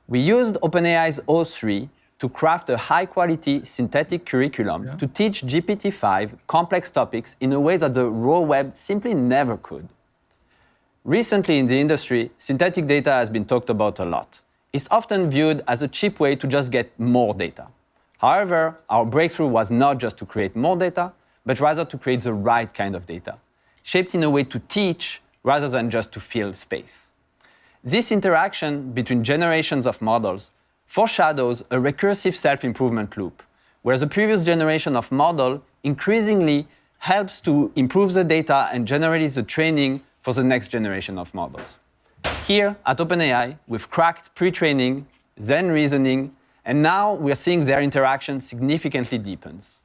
We used OpenAI's O3 to craft a high-quality synthetic curriculum to teach GPT-5 complex topics in a way that the raw web simply never could. Recently in the industry, synthetic data has been talked about a lot. It's often viewed as a cheap way to just get more data. However, our breakthrough was not just to create more data, but rather to create the right kind of data, shaped in a way to teach rather than just to fill space. This interaction between generations of models foreshadows a recursive self-improvement loop, where the previous generation of model increasingly helps to improve the data and generate the training for the next generation of models. Here at OpenAI, we've cracked pre-training, then reasoning, and now we're seeing their interaction significantly deepens.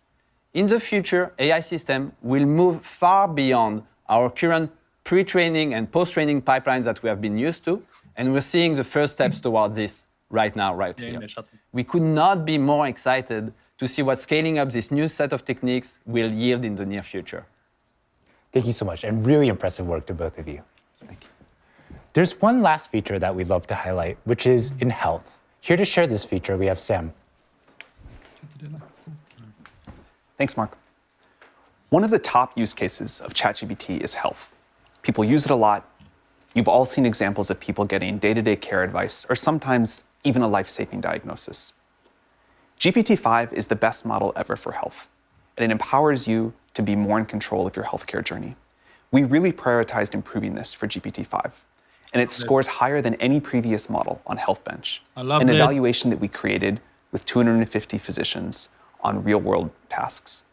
In the future, AI systems will move far beyond our current pre-training and post-training pipelines that we have been used to, and we're seeing the first steps toward this right now, right here. We could not be more excited to see what scaling up this new set of techniques will yield in the near future. Thank you so much, and really impressive work to both of you. Thank you. There's one last feature that we'd love to highlight, which is in health. Here to share this feature, we have Sam. Thanks, Mark. One of the top use cases of ChatGPT is health. People use it a lot. You've all seen examples of people getting day-to-day care advice, or sometimes even a life-saving diagnosis. GPT-5 is the best model ever for health, and it empowers you to be more in control of your healthcare journey. We really prioritized improving this for GPT-5, and it scores higher than any previous model on HealthBench, an evaluation that we created with 250 physicians on real-world tasks.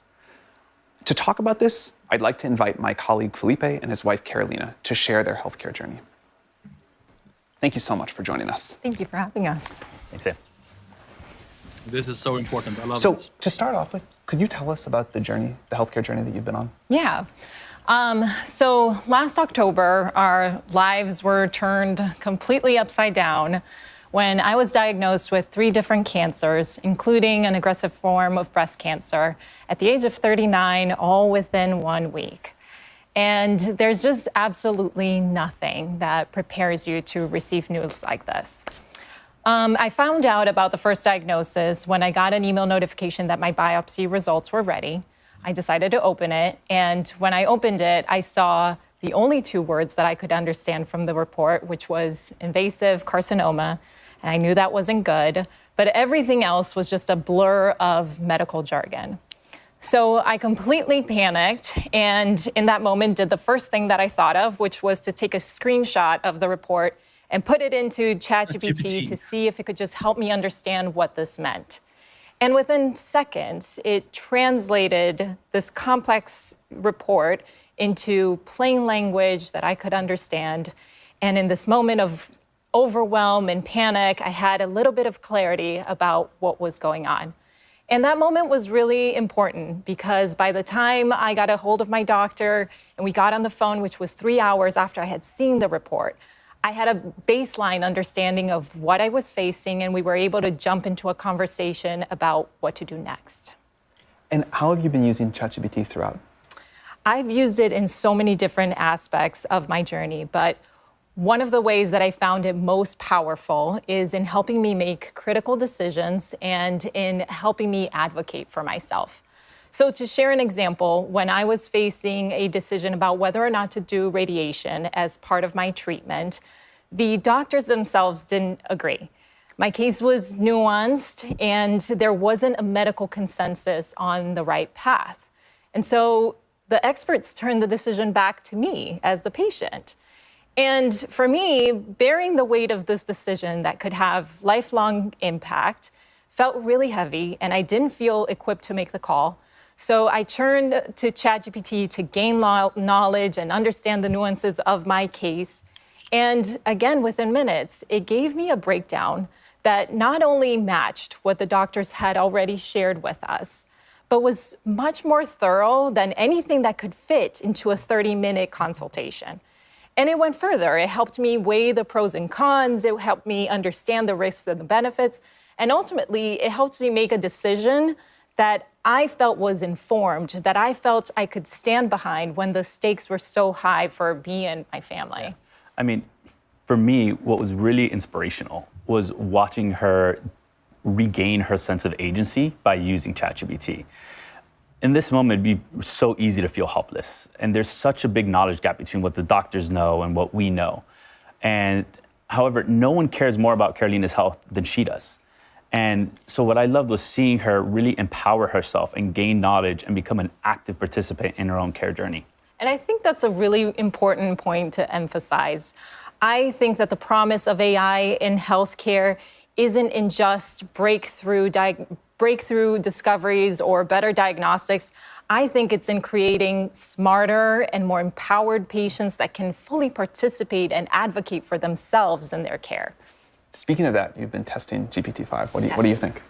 To talk about this, I'd like to invite my colleague Felipe and his wife Carolina to share their healthcare journey. Thank you so much for joining us. Thank you for having us. Thanks, Sam. This is so important. I love So this. to start off with, could you tell us about the journey, the healthcare journey that you've been on? Yeah. So last October, our lives were turned completely upside down when I was diagnosed with 3 different cancers, including an aggressive form of breast cancer, at the age of 39, all within 1 week. And there's just absolutely nothing that prepares you to receive news like this. I found out about the first diagnosis when I got an email notification that my biopsy results were ready. I decided to open it, and when I opened it, I saw the only 2 words that I could understand from the report, which was invasive carcinoma, and I knew that wasn't good, but everything else was just a blur of medical jargon. So I completely panicked, and in that moment did the first thing that I thought of, which was to take a screenshot of the report and put it into ChatGPT to see if it could just help me understand what this meant. And within seconds, it translated this complex report into plain language that I could understand. And in this moment of overwhelm and panic, I had a little bit of clarity about what was going on. And that moment was really important because by the time I got a hold of my doctor and we got on the phone, which was 3 hours after I had seen the report, I had a baseline understanding of what I was facing, and we were able to jump into a conversation about what to do next. And how have you been using ChatGPT throughout? I've used it in so many different aspects of my journey, but one of the ways that I found it most powerful is in helping me make critical decisions and in helping me advocate for myself. So to share an example, when I was facing a decision about whether or not to do radiation as part of my treatment, the doctors themselves didn't agree. My case was nuanced and there wasn't a medical consensus on the right path. And so the experts turned the decision back to me as the patient. And for me, bearing the weight of this decision that could have lifelong impact felt really heavy, and I didn't feel equipped to make the call. So I turned to ChatGPT to gain knowledge and understand the nuances of my case. And again, within minutes, it gave me a breakdown that not only matched what the doctors had already shared with us, but was much more thorough than anything that could fit into a 30-minute consultation. And it went further. It helped me weigh the pros and cons. It helped me understand the risks and the benefits. And ultimately, it helped me make a decision that I felt was informed, that I felt I could stand behind when the stakes were so high for me and my family. Yeah. I mean, for me, what was really inspirational was watching her regain her sense of agency by using ChatGPT. In this moment, it'd be so easy to feel helpless. And there's such a big knowledge gap between what the doctors know and what we know. And however, no one cares more about Carolina's health than she does. And so what I loved was seeing her really empower herself and gain knowledge and become an active participant in her own care journey. And I think that's a really important point to emphasize. I think that the promise of AI in healthcare isn't in just breakthrough discoveries or better diagnostics. I think it's in creating smarter and more empowered patients that can fully participate and advocate for themselves in their care. Speaking of that, you've been testing GPT-5. What do you think?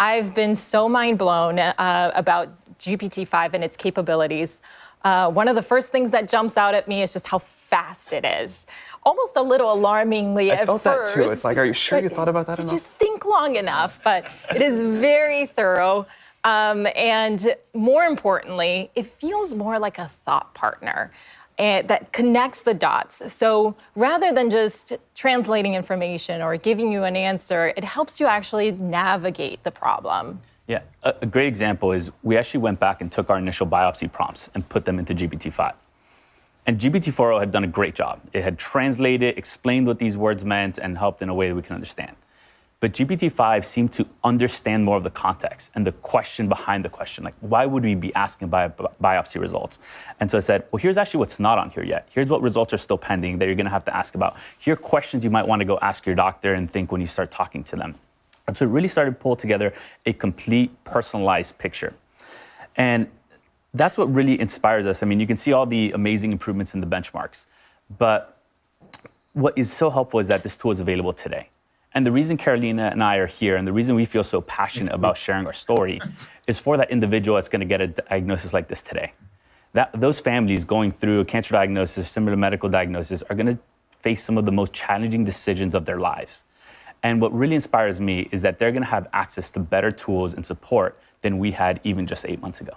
I've been so mind blown about GPT-5 and its capabilities. One of the first things that jumps out at me is just how fast it is. Almost a little alarmingly at first. I felt that too. It's like, are you sure you thought about that enough? Did you think long enough? But it is very thorough. And more importantly, it feels more like a thought partner that connects the dots. So rather than just translating information or giving you an answer, it helps you actually navigate the problem. Yeah, a great example is we actually went back and took our initial biopsy prompts and put them into GPT-5. And GPT-4o had done a great job. It had translated, explained what these words meant, and helped in a way that we can understand. But GPT-5 seemed to understand more of the context and the question behind the question. Like, why would we be asking biopsy results? And so I said, well, here's actually what's not on here yet. Here's what results are still pending that you're going to have to ask about. Here are questions you might want to go ask your doctor and think when you start talking to them. And so it really started to pull together a complete personalized picture. And that's what really inspires us. I mean, you can see all the amazing improvements in the benchmarks, but what is so helpful is that this tool is available today. And the reason Carolina and I are here, and the reason we feel so passionate about sharing our story, is for that individual that's going to get a diagnosis like this today. Those families going through a cancer diagnosis, similar medical diagnosis, are going to face some of the most challenging decisions of their lives. And what really inspires me is that they're going to have access to better tools and support than we had even just 8 months ago.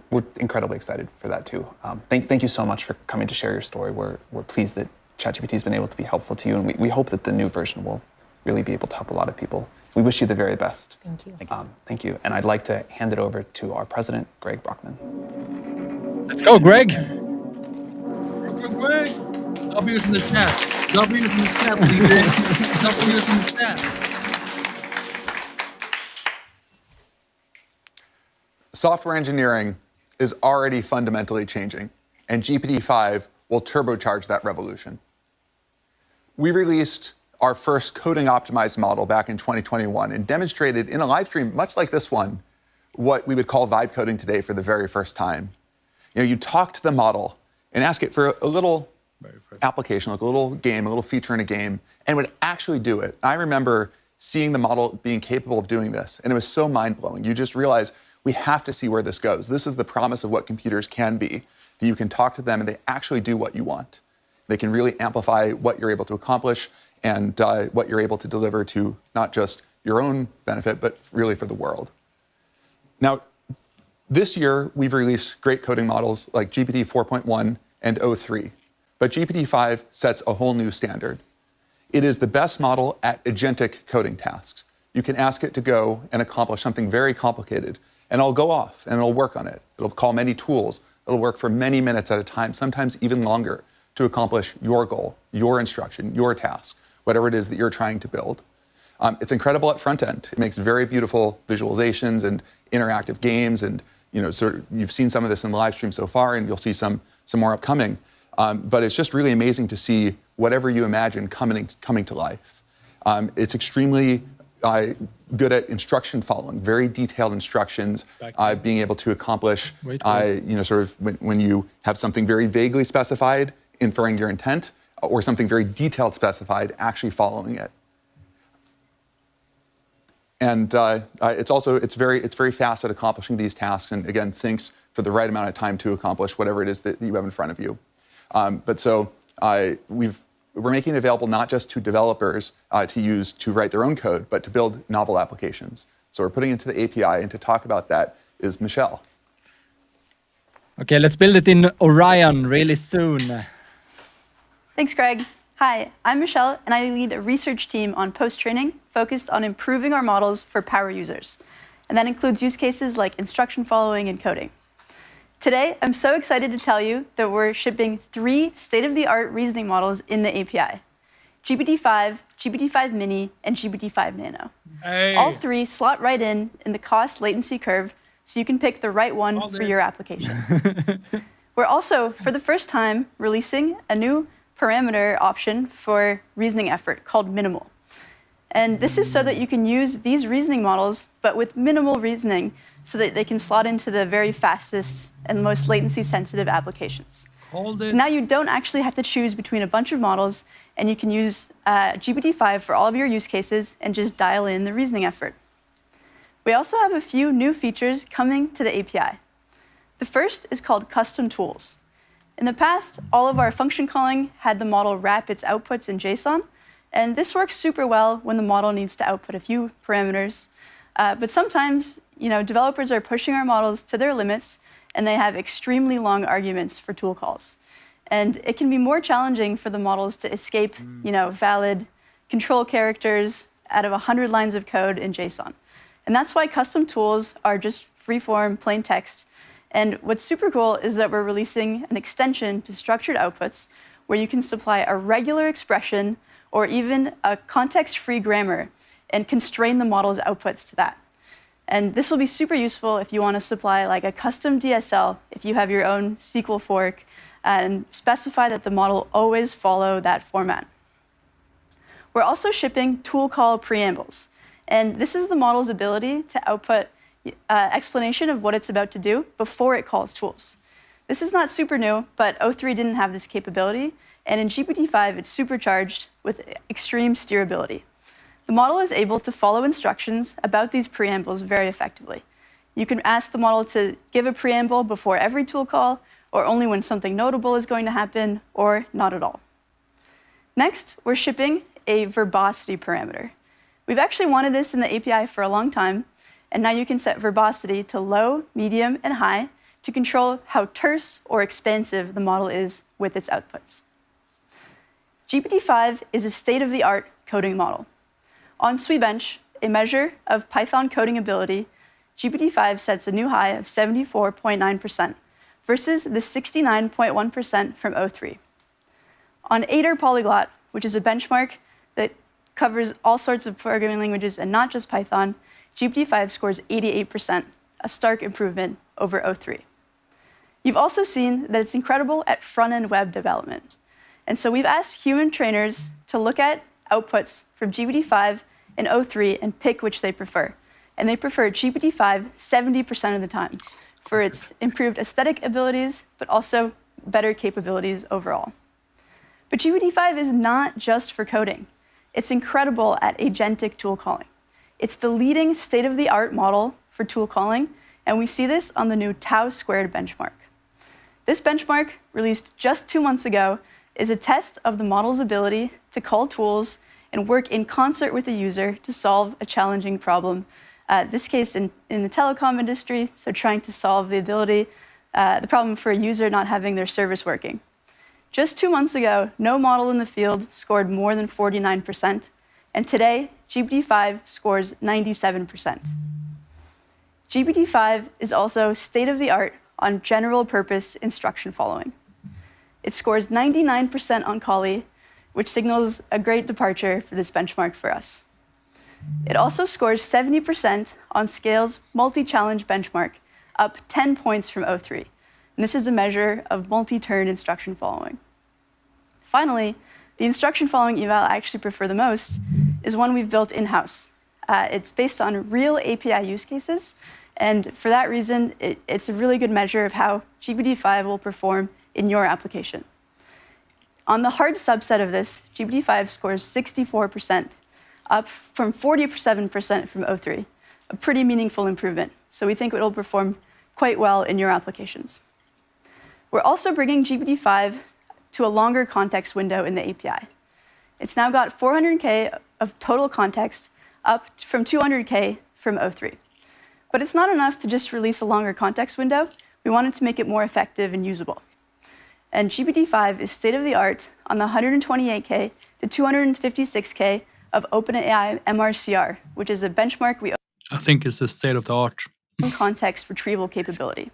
We're incredibly excited for that too. Thank you so much for coming to share your story. We're pleased that ChatGPT has been able to be helpful to you, and we hope that the new version will really be able to help a lot of people. We wish you the very best. Thank you. Thank you. And I'd like to hand it over to our president, Greg Brockman. Let's go, Greg. Greg. Stop using the chat. Stop using the chat, DJ. Stop using the chat. Software engineering is already fundamentally changing, and GPT-5 will turbocharge that revolution. We released our first coding-optimized model back in 2021 and demonstrated in a live stream, much like this one, what we would call vibe coding today for the very first time. You talk to the model and ask it for a little application, like a little game, a little feature in a game, and it would actually do it. I remember seeing the model being capable of doing this, and it was so mind-blowing. You just realize we have to see where this goes. This is the promise of what computers can be, that you can talk to them and they actually do what you want. They can really amplify what you're able to accomplish and what you're able to deliver to not just your own benefit, but really for the world. Now, this year, we've released great coding models like GPT 4.1 and o3, but GPT-5 sets a whole new standard. It is the best model at agentic coding tasks. You can ask it to go and accomplish something very complicated, and it'll go off and it'll work on it. It'll call many tools. It'll work for many minutes at a time, sometimes even longer, to accomplish your goal, your instruction, your task, whatever it is that you're trying to build. It's incredible at front end. It makes very beautiful visualizations and interactive games, and you've seen some of this in the live stream so far, and you'll see some more upcoming. But it's just really amazing to see whatever you imagine coming to life. It's extremely good at instruction following, very detailed instructions, being able to accomplish, when you have something very vaguely specified, inferring your intent, or something very detailed specified, actually following it. And it's very fast at accomplishing these tasks, and again, thinks for the right amount of time to accomplish whatever it is that you have in front of you. We're making it available not just to developers to use to write their own code, but to build novel applications. So we're putting it into the API, and to talk about that is Michelle. Okay, let's build it in Orion really soon. Thanks, Greg. Hi, I'm Michelle, and I lead a research team on post-training focused on improving our models for power users. And that includes use cases like instruction following and coding. Today, I'm so excited to tell you that we're shipping 3 state-of-the-art reasoning models in the API: GPT-5, GPT-5 Mini, and GPT-5 Nano. Hey. All 3 slot right in the cost latency curve, so you can pick the right one for your application. We're also, for the first time, releasing a new parameter option for reasoning effort called minimal. And this is so that you can use these reasoning models, but with minimal reasoning, so that they can slot into the very fastest and most latency-sensitive applications. Hold it. So now you don't actually have to choose between a bunch of models, and you can use GPT-5 for all of your use cases and just dial in the reasoning effort. We also have a few new features coming to the API. The first is called custom tools. In the past, all of our function calling had the model wrap its outputs in JSON, and this works super well when the model needs to output a few parameters. But sometimes, developers are pushing our models to their limits, and they have extremely long arguments for tool calls. And it can be more challenging for the models to escape, valid control characters out of 100 lines of code in JSON. And that's why custom tools are just free-form, plain text. And what's super cool is that we're releasing an extension to structured outputs where you can supply a regular expression or even a context-free grammar and constrain the model's outputs to that. And this will be super useful if you want to supply like a custom DSL, if you have your own SQL fork, and specify that the model always follow that format. We're also shipping tool call preambles. And this is the model's ability to output explanation of what it's about to do before it calls tools. This is not super new, but O3 didn't have this capability, and in GPT-5, it's supercharged with extreme steerability. The model is able to follow instructions about these preambles very effectively. You can ask the model to give a preamble before every tool call, or only when something notable is going to happen, or not at all. Next, we're shipping a verbosity parameter. We've actually wanted this in the API for a long time, and now you can set verbosity to low, medium, and high to control how terse or expansive the model is with its outputs. GPT-5 is a state-of-the-art coding model. On Swebench, a measure of Python coding ability, GPT-5 sets a new high of 74.9% versus the 69.1% from O3. On Aider Polyglot, which is a benchmark that covers all sorts of programming languages and not just Python, GPT-5 scores 88%, a stark improvement over O3. You've also seen that it's incredible at front-end web development. And so we've asked human trainers to look at outputs from GPT-5 and O3 and pick which they prefer. And they prefer GPT-5 70% of the time for its improved aesthetic abilities, but also better capabilities overall. But GPT-5 is not just for coding. It's incredible at agentic tool calling. It's the leading state-of-the-art model for tool calling, and we see this on the new Tau squared benchmark. This benchmark, released just 2 months ago, is a test of the model's ability to call tools and work in concert with the user to solve a challenging problem. This case in the telecom industry, so trying to solve the problem for a user not having their service working. Just 2 months ago, no model in the field scored more than 49%, and today, GPT-5 scores 97%. GPT-5 is also state-of-the-art on general-purpose instruction following. It scores 99% on Collie, which signals a great departure for this benchmark for us. It also scores 70% on Scale's multi-challenge benchmark, up 10 points from O3. And this is a measure of multi-turn instruction following. Finally, the instruction following eval I actually prefer the most is one we've built in-house. It's based on real API use cases, and for that reason, it's a really good measure of how GPT-5 will perform in your application. On the hard subset of this, GPT-5 scores 64%, up from 47% from O3, a pretty meaningful improvement. So we think it will perform quite well in your applications. We're also bringing GPT-5 to a longer context window in the API. It's now got 400K of total context, up from 200K from O3. But it's not enough to just release a longer context window. We wanted to make it more effective and usable. And GPT-5 is state-of-the-art on the 128K to 256K of OpenAI MRCR, which is a benchmark I think it's the state-of-the-art. Context retrieval capability.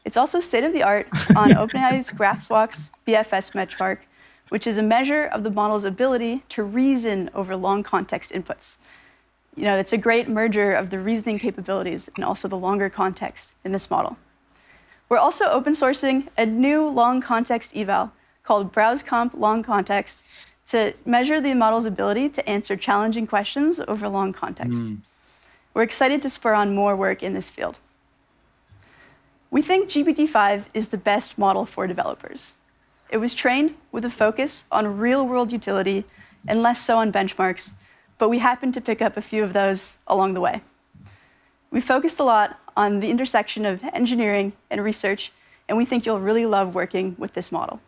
It's also state-of-the-art on OpenAI's GraphSwalk's BFS benchmark, which is a measure of the model's ability to reason over long context inputs. It's a great merger of the reasoning capabilities and also the longer context in this model. We're also open sourcing a new long context eval called BrowseComp Long Context to measure the model's ability to answer challenging questions over long context. We're excited to spur on more work in this field. We think GPT-5 is the best model for developers. It was trained with a focus on real-world utility and less so on benchmarks, but we happened to pick up a few of those along the way. We focused a lot on the intersection of engineering and research, and we think you'll really love working with this model.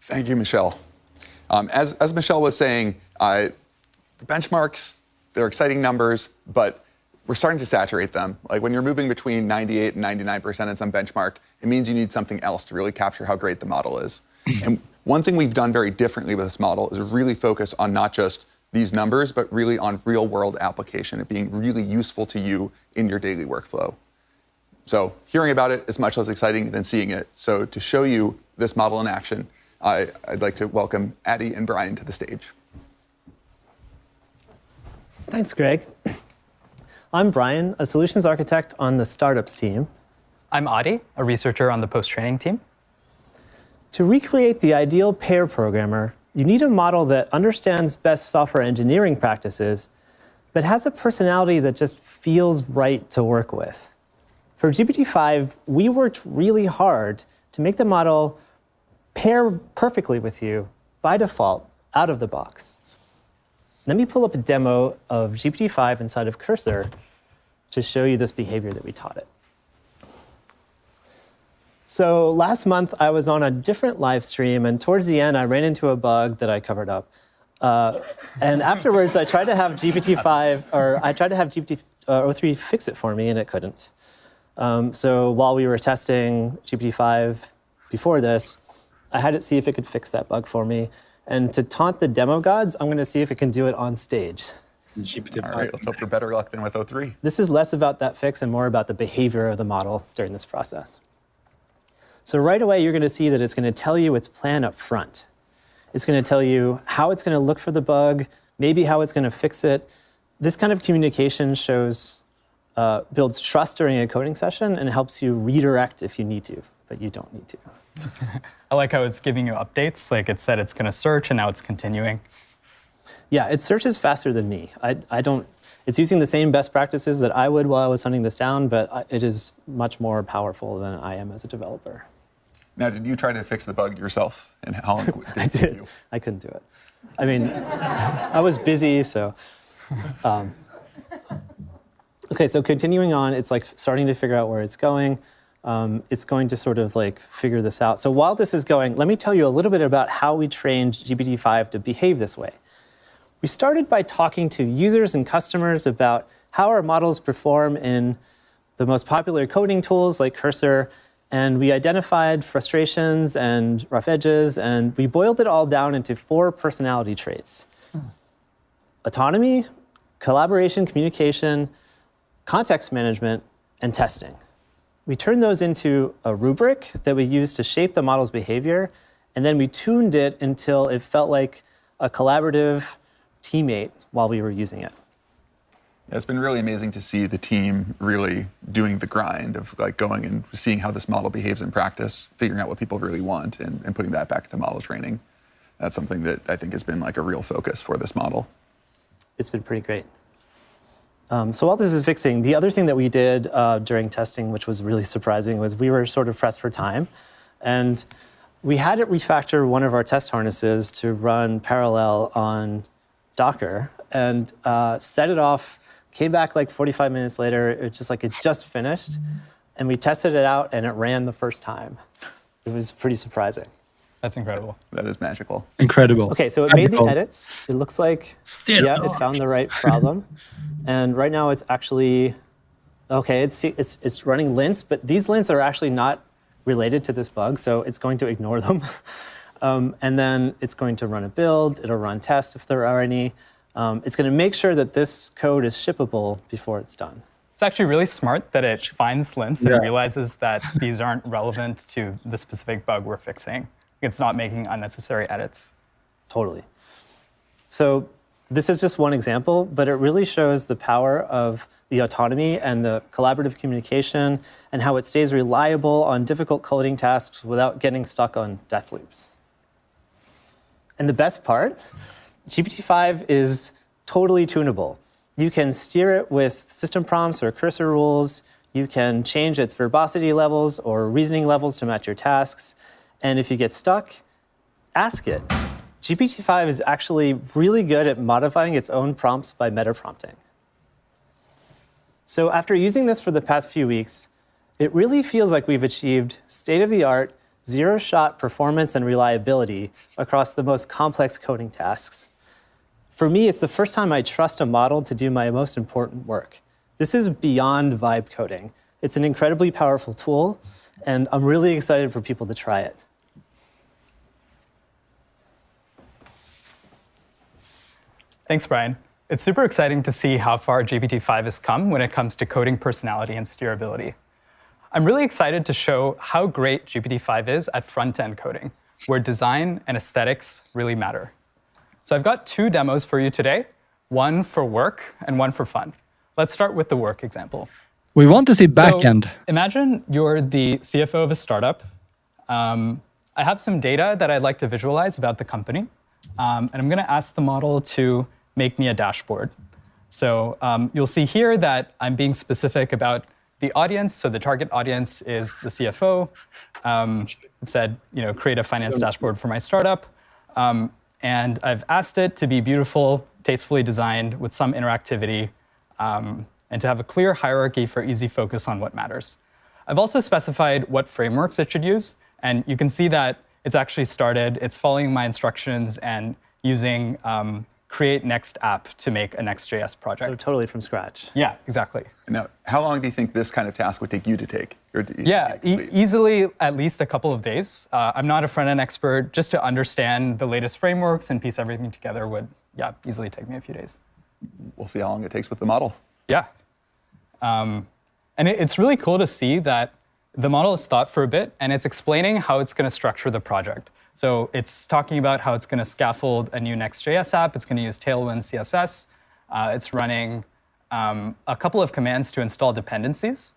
Thank you, Michelle. As Michelle was saying, the benchmarks, they're exciting numbers, but we're starting to saturate them. Like when you're moving between 98 and 99% in some benchmark, it means you need something else to really capture how great the model is. And one thing we've done very differently with this model is really focus on not just these numbers, but really on real world application, it being really useful to you in your daily workflow. So hearing about it is much less exciting than seeing it. So to show you this model in action, I'd like to welcome Addie and Brian to the stage. Thanks, Greg. I'm Brian, a solutions architect on the startups team. I'm Adi, a researcher on the post-training team. To recreate the ideal pair programmer, you need a model that understands best software engineering practices, but has a personality that just feels right to work with. For GPT-5, we worked really hard to make the model pair perfectly with you by default, out of the box. Let me pull up a demo of GPT-5 inside of Cursor to show you this behavior that we taught it. So last month, I was on a different live stream, and towards the end, I ran into a bug that I covered up. And afterwards, I tried to have GPT-3 fix it for me, and it couldn't. So while we were testing GPT-5 before this, I had it see if it could fix that bug for me. And to taunt the demo gods, I'm going to see if it can do it on stage. All right, let's hope for better luck than with O3. This is less about that fix and more about the behavior of the model during this process. So right away, you're going to see that it's going to tell you its plan up front. It's going to tell you how it's going to look for the bug, maybe how it's going to fix it. This kind of communication builds trust during a coding session and helps you redirect if you need to, but you don't need to. I like how it's giving you updates. Like it said it's going to search, and now it's continuing. Yeah, it searches faster than me. It's using the same best practices that I would while I was hunting this down, but it is much more powerful than I am as a developer. Now, did you try to fix the bug yourself? And how long did it take you? I couldn't do it. I mean, I was busy, so. OK, so continuing on, it's like starting to figure out where it's going. It's going to sort of like figure this out. So while this is going, let me tell you a little bit about how we trained GPT-5 to behave this way. We started by talking to users and customers about how our models perform in the most popular coding tools like Cursor, and we identified frustrations and rough edges, and we boiled it all down into 4 personality traits: autonomy, collaboration, communication, context management, and testing. We turned those into a rubric that we used to shape the model's behavior, and then we tuned it until it felt like a collaborative teammate while we were using it. It's been really amazing to see the team really doing the grind of like going and seeing how this model behaves in practice, figuring out what people really want, and putting that back into model training. That's something that I think has been like a real focus for this model. It's been pretty great. So while this is fixing, the other thing that we did during testing, which was really surprising, was we were sort of pressed for time. And we had it refactor one of our test harnesses to run parallel on Docker and set it off, came back like 45 minutes later. It just finished. And we tested it out, and it ran the first time. It was pretty surprising. That's incredible. That is magical. Incredible. OK, so it made the edits. It looks like, it found the right problem. And right now it's actually, OK, it's running lints, but these lints are actually not related to this bug, so it's going to ignore them. And then it's going to run a build. It'll run tests if there are any. It's going to make sure that this code is shippable before it's done. It's actually really smart that it finds lints and realizes that these aren't relevant to the specific bug we're fixing. It's not making unnecessary edits. Totally. So this is just one example, but it really shows the power of the autonomy and the collaborative communication and how it stays reliable on difficult coding tasks without getting stuck on death loops. And the best part, GPT-5 is totally tunable. You can steer it with system prompts or cursor rules. You can change its verbosity levels or reasoning levels to match your tasks. And if you get stuck, ask it. GPT-5 is actually really good at modifying its own prompts by meta-prompting. So after using this for the past few weeks, it really feels like we've achieved state-of-the-art, zero-shot performance and reliability across the most complex coding tasks. For me, it's the first time I trust a model to do my most important work. This is beyond vibe coding. It's an incredibly powerful tool, and I'm really excited for people to try it. Thanks, Brian. It's super exciting to see how far GPT-5 has come when it comes to coding personality and steerability. I'm really excited to show how great GPT-5 is at front-end coding, where design and aesthetics really matter. So I've got 2 demos for you today, one for work and one for fun. Let's start with the work example. We want to see backend. So imagine you're the CFO of a startup, and I have some data that I'd like to visualize about the company. And I'm going to ask the model to make me a dashboard. So you'll see here that I'm being specific about the audience. So the target audience is the CFO. It said, create a finance dashboard for my startup. And I've asked it to be beautiful, tastefully designed with some interactivity, and to have a clear hierarchy for easy focus on what matters. I've also specified what frameworks it should use. And you can see that it's actually started. It's following my instructions and using create next app to make a Next.js project. So totally from scratch. Yeah, exactly. Now, how long do you think this kind of task would take you to take? Easily at least a couple of days. I'm not a front-end expert. Just to understand the latest frameworks and piece everything together would, easily take me a few days. We'll see how long it takes with the model. Yeah. And it's really cool to see that the model is thought for a bit, and it's explaining how it's going to structure the project. So it's talking about how it's going to scaffold a new Next.js app. It's going to use Tailwind CSS. It's running a couple of commands to install dependencies,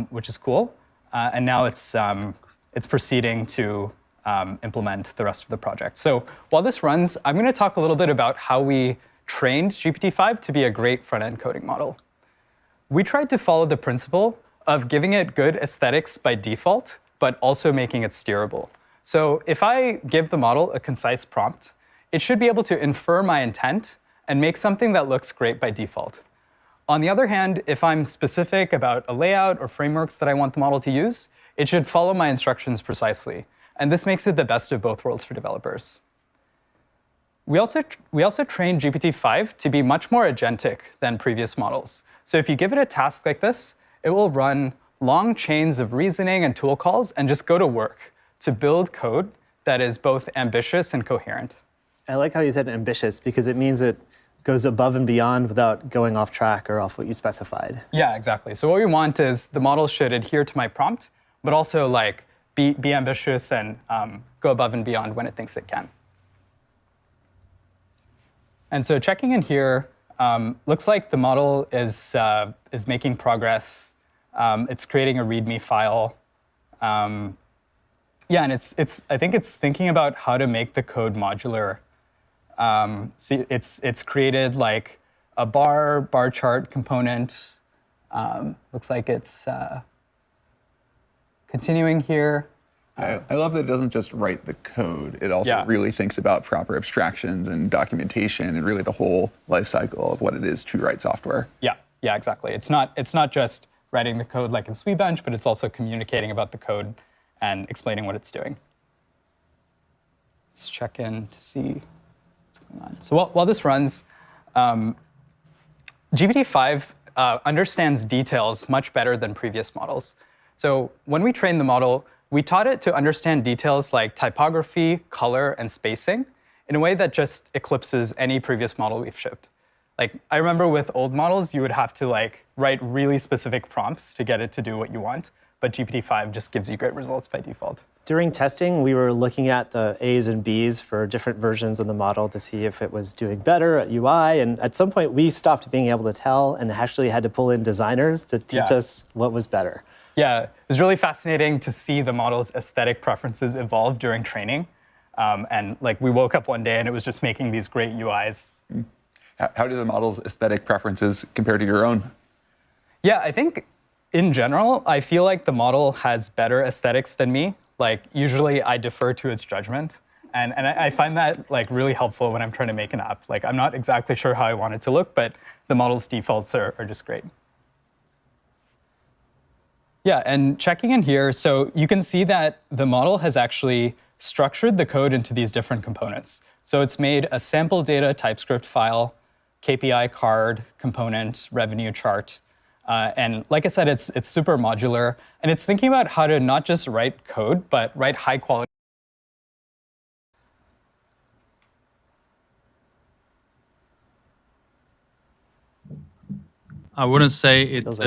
which is cool. And now it's proceeding to implement the rest of the project. So while this runs, I'm going to talk a little bit about how we trained GPT-5 to be a great front-end coding model. We tried to follow the principle of giving it good aesthetics by default, but also making it steerable. So if I give the model a concise prompt, it should be able to infer my intent and make something that looks great by default. On the other hand, if I'm specific about a layout or frameworks that I want the model to use, it should follow my instructions precisely. And this makes it the best of both worlds for developers. We also trained GPT-5 to be much more agentic than previous models. So if you give it a task like this, it will run long chains of reasoning and tool calls and just go to work to build code that is both ambitious and coherent. I like how you said ambitious because it means it goes above and beyond without going off track or off what you specified. Yeah, exactly. So what we want is the model should adhere to my prompt, but also be ambitious and go above and beyond when it thinks it can. And so checking in here, looks like the model is making progress. It's creating a README file. And I think it's thinking about how to make the code modular. So it's created like a bar chart component. Looks like it's continuing here. I love that it doesn't just write the code. It also really thinks about proper abstractions and documentation and really the whole life cycle of what it is to write software. Yeah, exactly. It's not just writing the code like in SweBench, but it's also communicating about the code and explaining what it's doing. Let's check in to see what's going on. So while this runs, GPT-5 understands details much better than previous models. So when we trained the model, we taught it to understand details like typography, color, and spacing in a way that just eclipses any previous model we've shipped. I remember with old models, you would have to write really specific prompts to get it to do what you want, but GPT-5 just gives you great results by default. During testing, we were looking at the A's and B's for different versions of the model to see if it was doing better at UI, and at some point we stopped being able to tell and actually had to pull in designers to teach us what was better. Yeah, it was really fascinating to see the model's aesthetic preferences evolve during training. And we woke up one day and it was just making these great UIs. How do the model's aesthetic preferences compare to your own? Yeah, I think in general, I feel like the model has better aesthetics than me. Usually I defer to its judgment. And I find that really helpful when I'm trying to make an app. I'm not exactly sure how I want it to look, but the model's defaults are just great. Yeah, and checking in here, so you can see that the model has actually structured the code into these different components. So it's made a sample data TypeScript file, KPI card, component, revenue chart. And like I said, it's super modular. And it's thinking about how to not just write code, but write high quality. I wouldn't say it's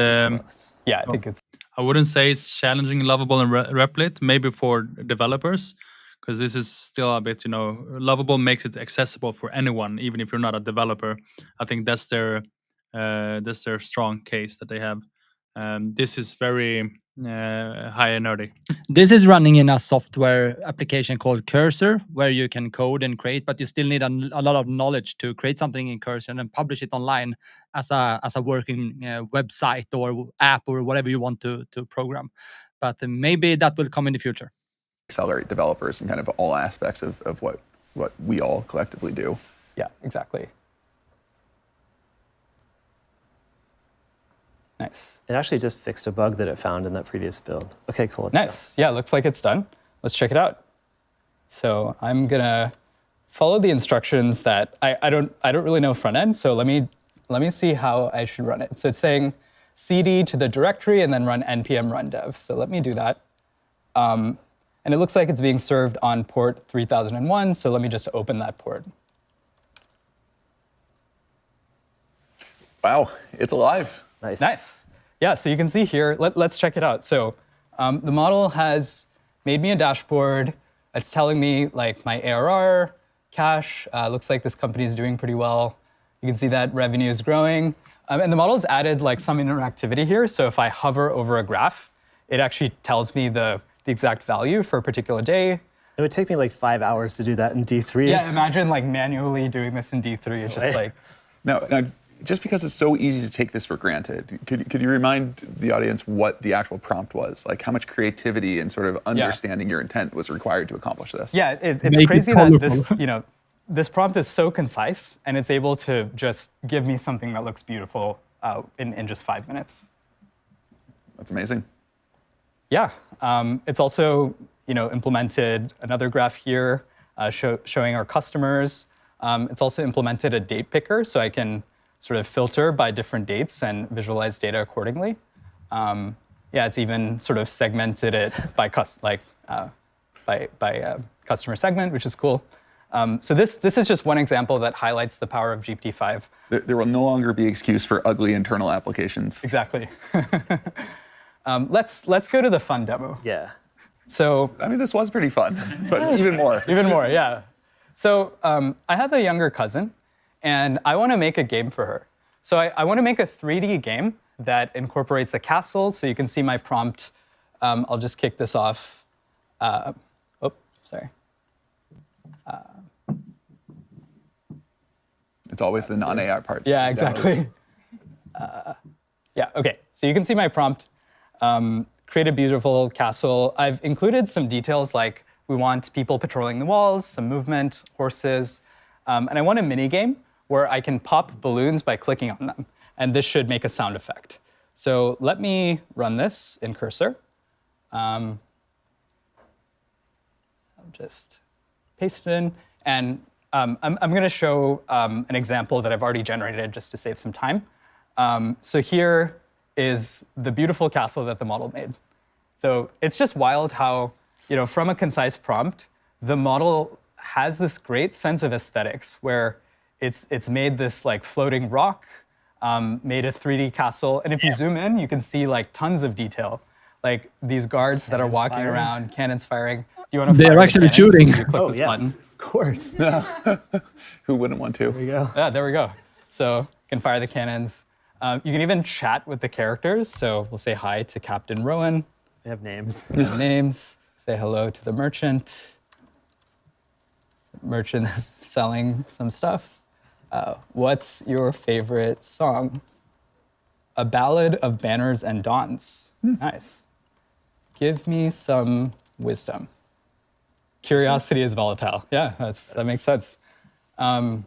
yeah, I think it's. I wouldn't say it's challenging, lovable, and Replit. Maybe for developers, because this is still a bit, lovable makes it accessible for anyone, even if you're not a developer. I think that's their strong case that they have. this is very high and nerdy. This is running in a software application called Cursor, where you can code and create, but you still need a lot of knowledge to create something in Cursor and then publish it online as a working website or app or whatever you want to program. But maybe that will come in the future. Accelerate developers in kind of all aspects of what we all collectively do. Yeah, exactly. Nice. It actually just fixed a bug that it found in that previous build. Okay, cool. Nice. Yeah, looks like it's done. Let's check it out. So I'm gonna follow the instructions that I don't really know front end. So let me see how I should run it. So it's saying cd to the directory and then run npm run dev. So let me do that. And it looks like it's being served on port 3001. So let me just open that port. Wow, it's alive. Nice. Yeah, so you can see here, let's check it out. So the model has made me a dashboard. It's telling me like my ARR, cash. Looks like this company is doing pretty well. You can see that revenue is growing. And the model's added like some interactivity here. So if I hover over a graph, it actually tells me the exact value for a particular day. It would take me like 5 hours to do that in D3. Yeah, imagine like manually doing this in D3. It's just like... Now, just because it's so easy to take this for granted, could you remind the audience what the actual prompt was? Like how much creativity and sort of understanding your intent was required to accomplish this? Yeah, it's crazy that this, this prompt is so concise and it's able to just give me something that looks beautiful in just 5 minutes. That's amazing. Yeah, it's also implemented another graph here showing our customers. It's also implemented a date picker, so I can sort of filter by different dates and visualize data accordingly. Yeah, it's even sort of segmented it by customer segment, which is cool. So this is just one example that highlights the power of GPT-5. There will no longer be excuse for ugly internal applications. Exactly. Let's go to the fun demo. Yeah. So I mean, this was pretty fun, but even more. Even more, yeah. So I have a younger cousin, and I want to make a game for her. So I want to make a 3D game that incorporates a castle. So you can see my prompt. I'll just kick this off. Sorry. It's always the non-AI parts. Yeah, exactly. Yeah, OK. So you can see my prompt. Create a beautiful castle. I've included some details like we want people patrolling the walls, some movement, horses. And I want a mini game where I can pop balloons by clicking on them. And this should make a sound effect. So let me run this in Cursor. I'll just paste it in. And I'm going to show an example that I've already generated just to save some time. So here is the beautiful castle that the model made. So it's just wild how, from a concise prompt, the model has this great sense of aesthetics where it's made this like floating rock, made a 3D castle. And if you zoom in, you can see like tons of detail, like these guards that are walking around, cannons firing. Do you want to fire They're actually cannons? shooting. You click this button. Of course. Who wouldn't want to? There you go. Yeah, there we go. So you can fire the cannons. You can even chat with the characters. So we'll say hi to Captain Rowan. They have names. They have names. Say hello to the merchant. Merchant's selling some stuff. What's your favorite song? A Ballad of Banners and Dawns. Nice. Give me some wisdom. Curiosity is volatile. Yeah, that makes sense. Minigame.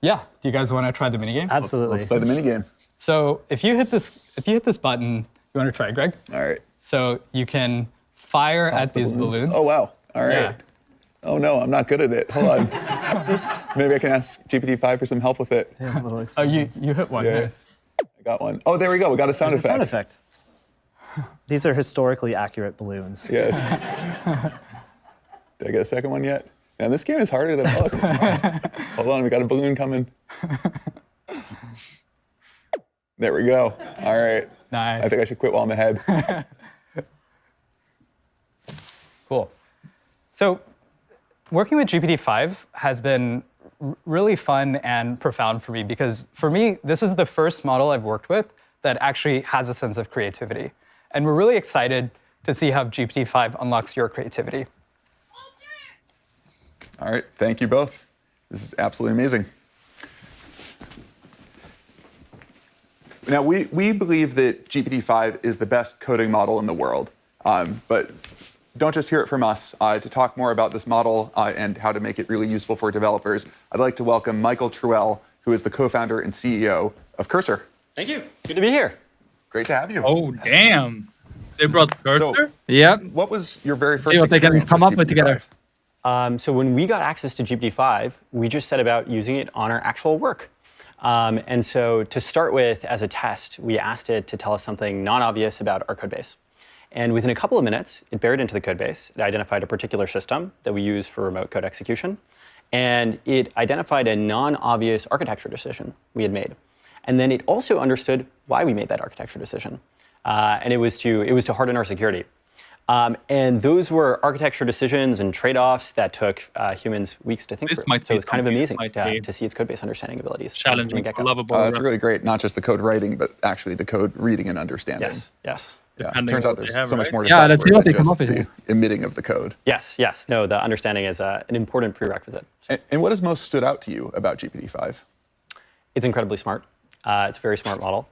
Yeah. Do you guys want to try the minigame? Absolutely. Let's play the minigame. So if you hit this button, you want to try, Greg? All right. So you can fire at these balloons. Oh, wow. All right. Yeah. Oh, no, I'm not good at it. Hold on. Maybe I can ask GPT-5 for some help with it. Yeah, a little Oh, you hit one. Yeah. Nice. I got one. Oh, there we go. We got a sound There's effect. a sound effect. These are historically accurate balloons. Yes. Did I get a second one yet? Man, this game is harder than it looks. Hold on, we got a balloon coming. There we go. All right. Nice. I think I should quit while I'm ahead. Cool. So working with GPT-5 has been really fun and profound for me because for me, this is the first model I've worked with that actually has a sense of creativity. And we're really excited to see how GPT-5 unlocks your creativity. All right, thank you both. This is absolutely amazing. Now, we believe that GPT-5 is the best coding model in the world, but don't just hear it from us. To talk more about this model and how to make it really useful for developers, I'd like to welcome Michael Truell, who is the co-founder and CEO of Cursor. Thank you. Good to be here. Great to have you. Oh, damn. They brought Cursor? So, yep. What was your very first See what they can experience come with up with together. So when we got access to GPT-5, we just set about using it on our actual work. And so to start with, as a test, we asked it to tell us something non-obvious about our code base. And within a couple of minutes, it buried into the code base. It identified a particular system that we use for remote code execution. And it identified a non-obvious architecture decision we had made. And then it also understood why we made that architecture decision. And it was to harden our security. And those were architecture decisions and trade-offs that took humans weeks to think through. So it's kind of amazing to see its code base understanding abilities. Challenging, lovable. That's really great. Not just the code writing, but actually the code reading and understanding. Yes, yes. Yeah, turns out there's so much more to let's see software what they than come up just with. the emitting of the code. Yes, yes. No, the understanding is an important prerequisite. And what has most stood out to you about GPT-5? It's incredibly smart. It's a very smart model.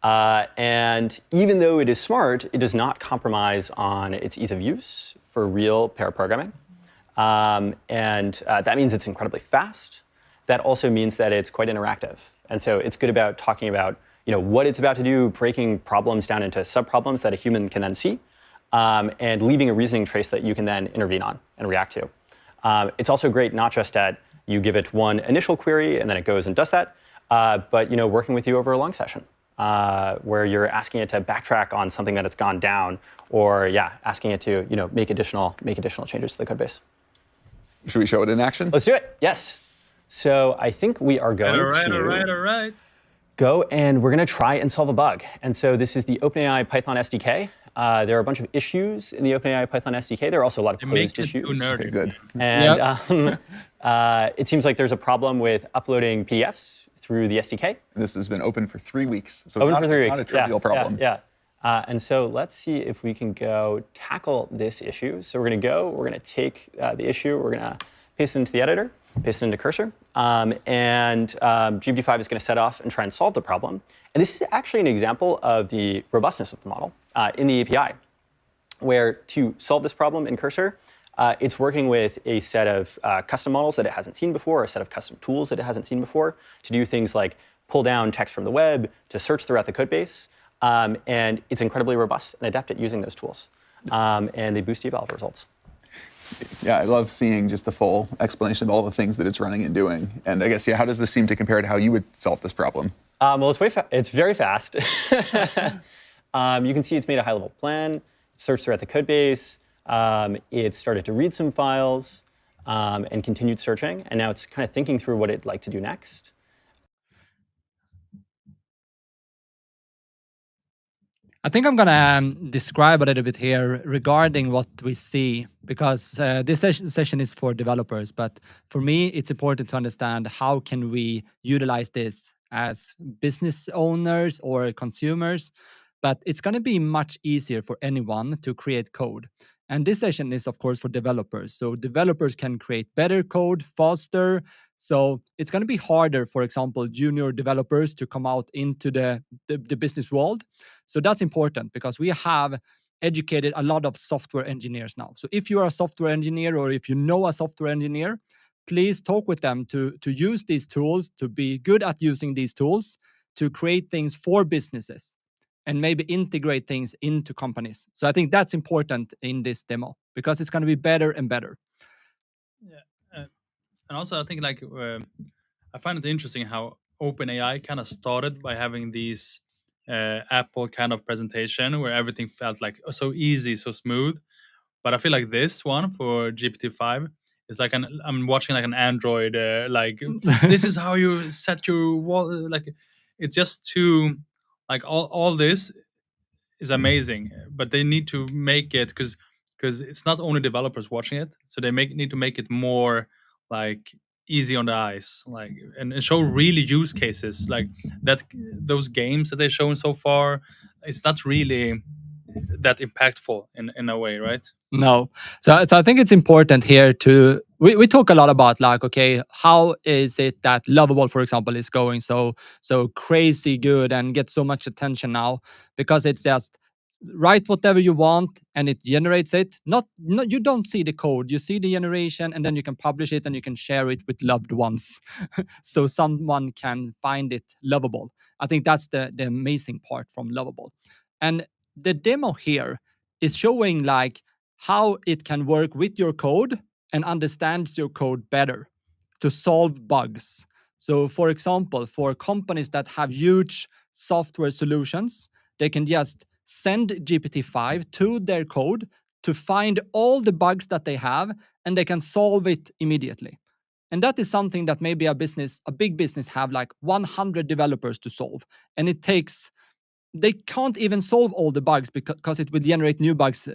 And even though it is smart, it does not compromise on its ease of use for real pair programming. That means it's incredibly fast. That also means that it's quite interactive. And so it's good about talking about what it's about to do, breaking problems down into subproblems that a human can then see, and leaving a reasoning trace that you can then intervene on and react to. It's also great not just at you give it one initial query and then it goes and does that, but working with you over a long session. Where you're asking it to backtrack on something that it's gone down, or asking it to make additional changes to the code base. Should we show it in action? Let's do it. Yes. So I think we are going to go and we're going to try and solve a bug. And so this is the OpenAI Python SDK. There are a bunch of issues in the OpenAI Python SDK. There are also a lot of closed issues. Okay, good. And it seems like there's a problem with uploading PDFs through the SDK. This has been open for 3 weeks, so open it's for 3 weeks. Not a trivial problem. Yeah. And so let's see if we can go tackle this issue. So we're going to take the issue, we're going to paste it into the editor, paste it into Cursor, and GPT-5 is going to set off and try and solve the problem. And this is actually an example of the robustness of the model in the API, where to solve this problem in Cursor, it's working with a set of custom models that it hasn't seen before, a set of custom tools that it hasn't seen before, to do things like pull down text from the web, to search throughout the code base. And it's incredibly robust and adept at using those tools. And they boost eval results. Yeah, I love seeing just the full explanation of all the things that it's running and doing. And I guess, how does this seem to compare to how you would solve this problem? Well, it's very fast. You can see it's made a high-level plan, searched throughout the code base. It started to read some files and continued searching. And now it's kind of thinking through what it'd like to do next. I think I'm going to describe a little bit here regarding what we see, because this session is for developers. But for me, it's important to understand how can we utilize this as business owners or consumers. But it's going to be much easier for anyone to create code. And this session is, of course, for developers. So developers can create better code faster. So it's going to be harder, for example, junior developers to come out into the business world. So that's important because we have educated a lot of software engineers now. So if you are a software engineer or if you know a software engineer, please talk with them to use these tools, to be good at using these tools, to create things for businesses and maybe integrate things into companies. So I think that's important in this demo because it's going to be better and better. Yeah. And also, I think I find it interesting how OpenAI kind of started by having these Apple kind of presentation where everything felt like so easy, so smooth. But I feel like this one for GPT-5 is like I'm watching like an Android, this is how you set your wall. Like it's just too, like all this is amazing, but they need to make it because it's not only developers watching it, so they need to make it more like easy on the eyes, like, and show really use cases like that. Those games that they're showing so far, it's not really that impactful in a way, right? No. So I think it's important here to we talk a lot about like, okay, how is it that Lovable, for example, is going so crazy good and gets so much attention now? Because it's just write whatever you want and it generates it. Not you don't see the code, you see the generation, and then you can publish it and you can share it with loved ones. So someone can find it lovable. I think that's the amazing part from Lovable. And the demo here is showing like how it can work with your code and understands your code better to solve bugs. So for example, for companies that have huge software solutions, they can just send GPT-5 to their code to find all the bugs that they have, and they can solve it immediately. And that is something that maybe a big business have like 100 developers to solve. And they can't even solve all the bugs because it will generate new bugs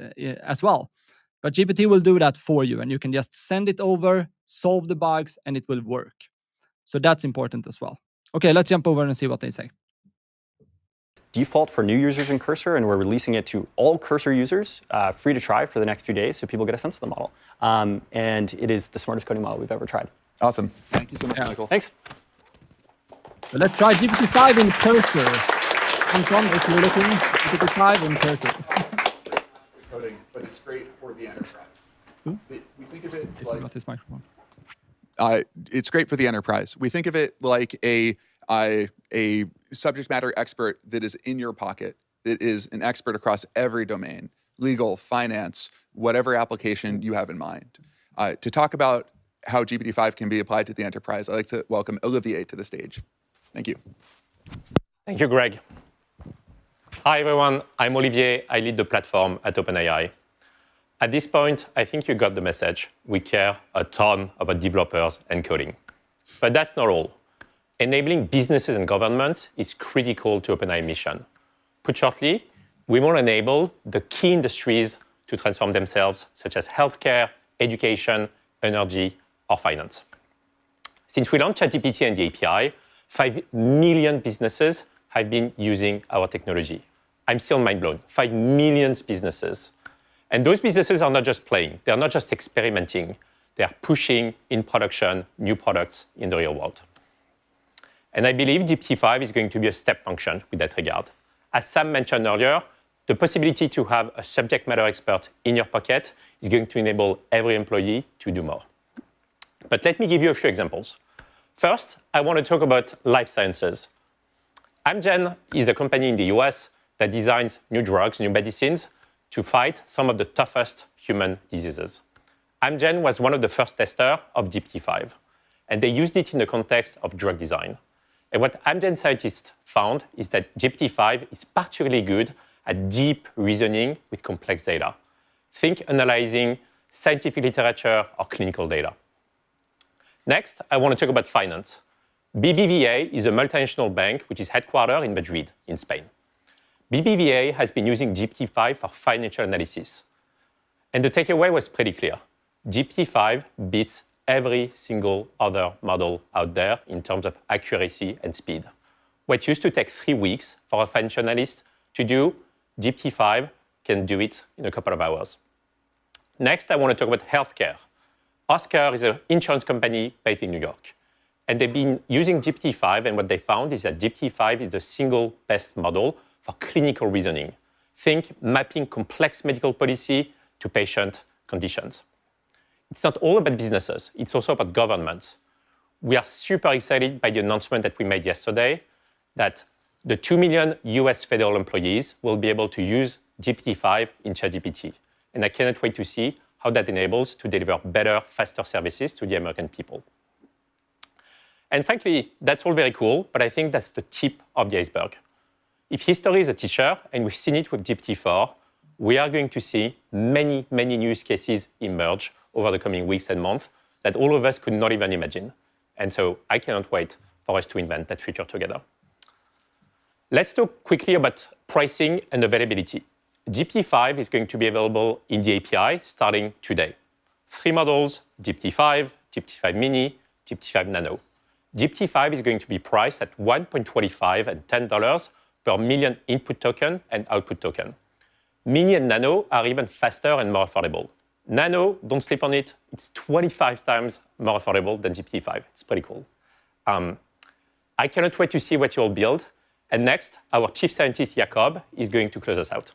as well. But GPT will do that for you, and you can just send it over, solve the bugs, and it will work. So that's important as well. Okay, let's jump over and see what they say. Default for new users in Cursor, and we're releasing it to all Cursor users, free to try for the next few days, so people get a sense of the model. And it is the smartest coding model we've ever tried. Awesome. Thank you so much, Michael. Thanks. So let's try GPT-5 in Cursor. Anton, if you're looking, GPT-5 in Cursor. Coding, but it's great for the enterprise. Ooh. We think of it like got this microphone. It's great for the enterprise. We think of it like a subject matter expert that is in your pocket, that is an expert across every domain, legal, finance, whatever application you have in mind. To talk about how GPT-5 can be applied to the enterprise, I'd like to welcome Olivier to the stage. Thank you. Thank you, Greg. Hi, everyone. I'm Olivier. I lead the platform at OpenAI. At this point, I think you got the message. We care a ton about developers and coding. But that's not all. Enabling businesses and governments is critical to OpenAI mission. Put shortly, we want to enable the key industries to transform themselves, such as healthcare, education, energy, or finance. Since we launched ChatGPT and the API, 5 million businesses have been using our technology. I'm still mind blown. 5 million businesses. And those businesses are not just playing. They're not just experimenting. They're pushing in production new products in the real world. And I believe GPT-5 is going to be a step function with that regard. As Sam mentioned earlier, the possibility to have a subject matter expert in your pocket is going to enable every employee to do more. But let me give you a few examples. First, I want to talk about life sciences. Amgen is a company in the US that designs new drugs, new medicines to fight some of the toughest human diseases. Amgen was one of the first testers of GPT-5, and they used it in the context of drug design. And what Amgen scientists found is that GPT-5 is particularly good at deep reasoning with complex data. Think analyzing scientific literature or clinical data. Next, I want to talk about finance. BBVA is a multinational bank which is headquartered in Madrid, in Spain. BBVA has been using GPT-5 for financial analysis. And the takeaway was pretty clear. GPT-5 beats every single other model out there in terms of accuracy and speed. What used to take 3 weeks for a financial analyst to do, GPT-5 can do it in a couple of hours. Next, I want to talk about healthcare. Oscar is an insurance company based in New York. And they've been using GPT-5, and what they found is that GPT-5 is the single best model for clinical reasoning. Think mapping complex medical policy to patient conditions. It's not all about businesses, it's also about governments. We are super excited by the announcement that we made yesterday that the 2 million US federal employees will be able to use GPT-5 in ChatGPT. And I cannot wait to see how that enables to deliver better, faster services to the American people. And frankly, that's all very cool, but I think that's the tip of the iceberg. If history is a teacher, and we've seen it with GPT-4, we are going to see many, many use cases emerge over the coming weeks and months that all of us could not even imagine. And so I cannot wait for us to invent that future together. Let's talk quickly about pricing and availability. GPT-5 is going to be available in the API starting today. 3 models, GPT-5, GPT-5 Mini, GPT-5 Nano. GPT-5 is going to be priced at $1.25 and $10 per million input token and output token. Mini and Nano are even faster and more affordable. Nano, don't sleep on it, it's 25 times more affordable than GPT-5. It's pretty cool. I cannot wait to see what you'll build. And next, our chief scientist, Jakob, is going to close us out.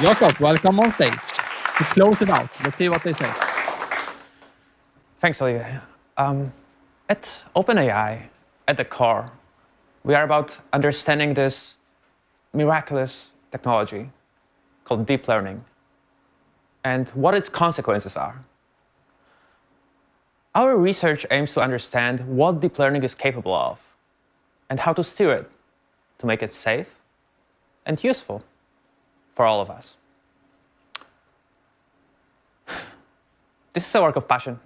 Jakob, welcome on stage. To close it out, let's see what they say. Thanks, Olivier. At OpenAI, at the core, we are about understanding this miraculous technology called deep learning and what its consequences are. Our research aims to understand what deep learning is capable of and how to steer it to make it safe and useful for all of us. This is a work of passion,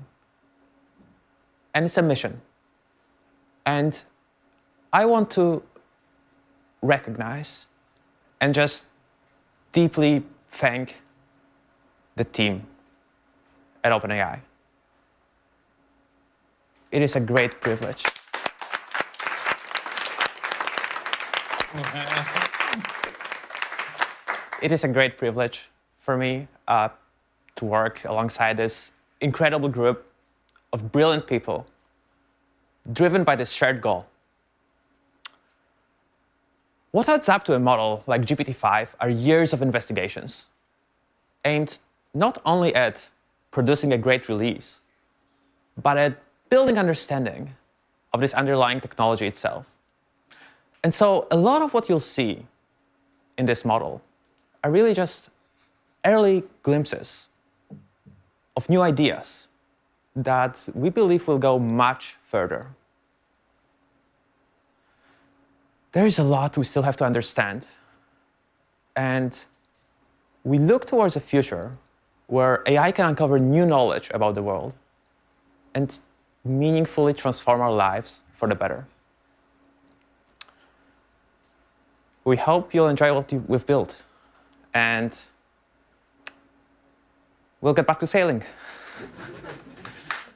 and it's a mission. And I want to recognize and just deeply thank the team at OpenAI. It is a great privilege. It is a great privilege for me to work alongside this incredible group of brilliant people driven by this shared goal. What adds up to a model like GPT-5 are years of investigations aimed not only at producing a great release, but at building understanding of this underlying technology itself. And so a lot of what you'll see in this model are really just early glimpses of new ideas that we believe will go much further. There is a lot we still have to understand, and we look towards a future where AI can uncover new knowledge about the world and meaningfully transform our lives for the better. We hope you'll enjoy what we've built, and we'll get back to sailing.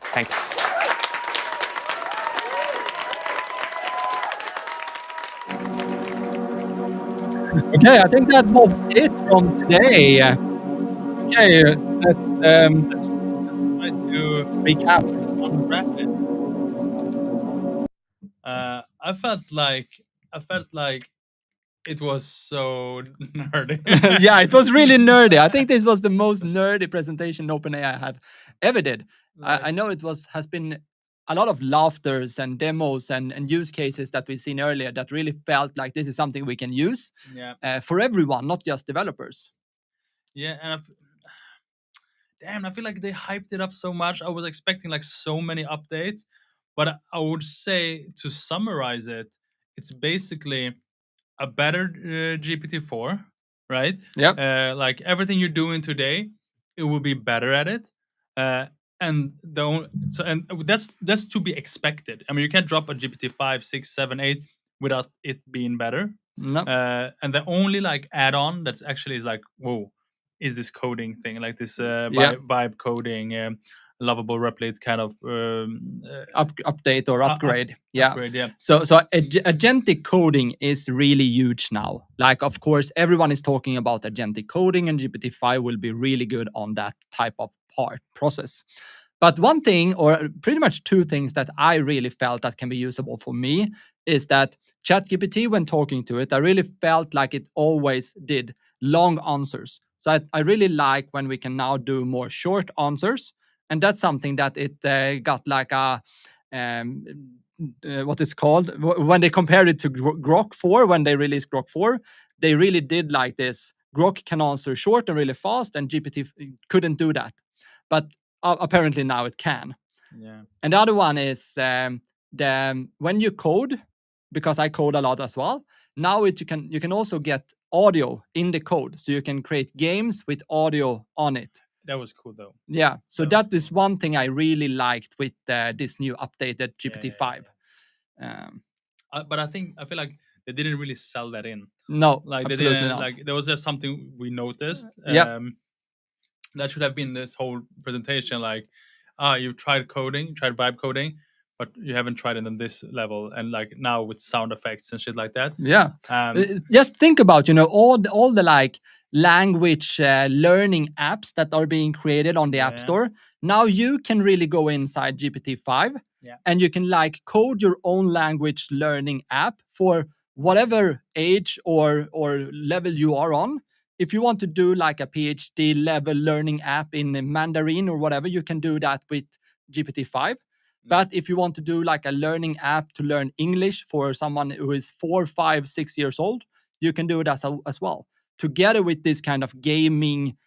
Thank you. Okay, I think that was it from today. Okay, let's try to recap. Unwrap it. I felt like it was so nerdy. Yeah, it was really nerdy. I think this was the most nerdy presentation OpenAI have ever did. I know it has been a lot of laughters and demos and use cases that we've seen earlier that really felt like this is something we can use for everyone, not just developers. Yeah, and damn, I feel like they hyped it up so much. I was expecting like so many updates, but I would say to summarize it, it's basically a better GPT-4, right? Yep. Like everything you're doing today, it will be better at it. And that's to be expected. I mean, you can't drop a GPT-5, 6, 7, 8 without it being better. No. And the only like add-on that's actually is like, whoa, is this coding thing, like this vibe coding, lovable replicate kind of update or upgrade. Upgrade, yeah. So agentic coding is really huge now. Like, of course, everyone is talking about agentic coding, and GPT-5 will be really good on that type of process. But one thing, or pretty much two things that I really felt that can be usable for me is that ChatGPT, when talking to it, I really felt like it always did long answers. So I really like when we can now do more short answers. And that's something that it got like a, what is called, when they compared it to Grok 4, when they released Grok 4, they really did like this. Grok can answer short and really fast, and GPT couldn't do that. But apparently now it can. Yeah. And the other one is when you code, because I code a lot as well, now you can also get audio in the code. So you can create games with audio on it. That was cool though. Yeah, so that is one thing I really liked with this new updated GPT-5. But I feel like they didn't really sell that in. No, like they absolutely didn't. not. Like there was just something we noticed. Yeah. That should have been this whole presentation. Like you've tried coding, you tried vibe coding, but you haven't tried it on this level, and like now with sound effects and shit like that. Yeah. Just think about, all the like language learning apps that are being created on the App Store. Now you can really go inside GPT-5 and you can like code your own language learning app for whatever age or level you are on. If you want to do like a PhD level learning app in Mandarin or whatever, you can do that with GPT-5. But if you want to do like a learning app to learn English for someone who is 4, 5, 6 years old, you can do it as well. Together with this kind of gaming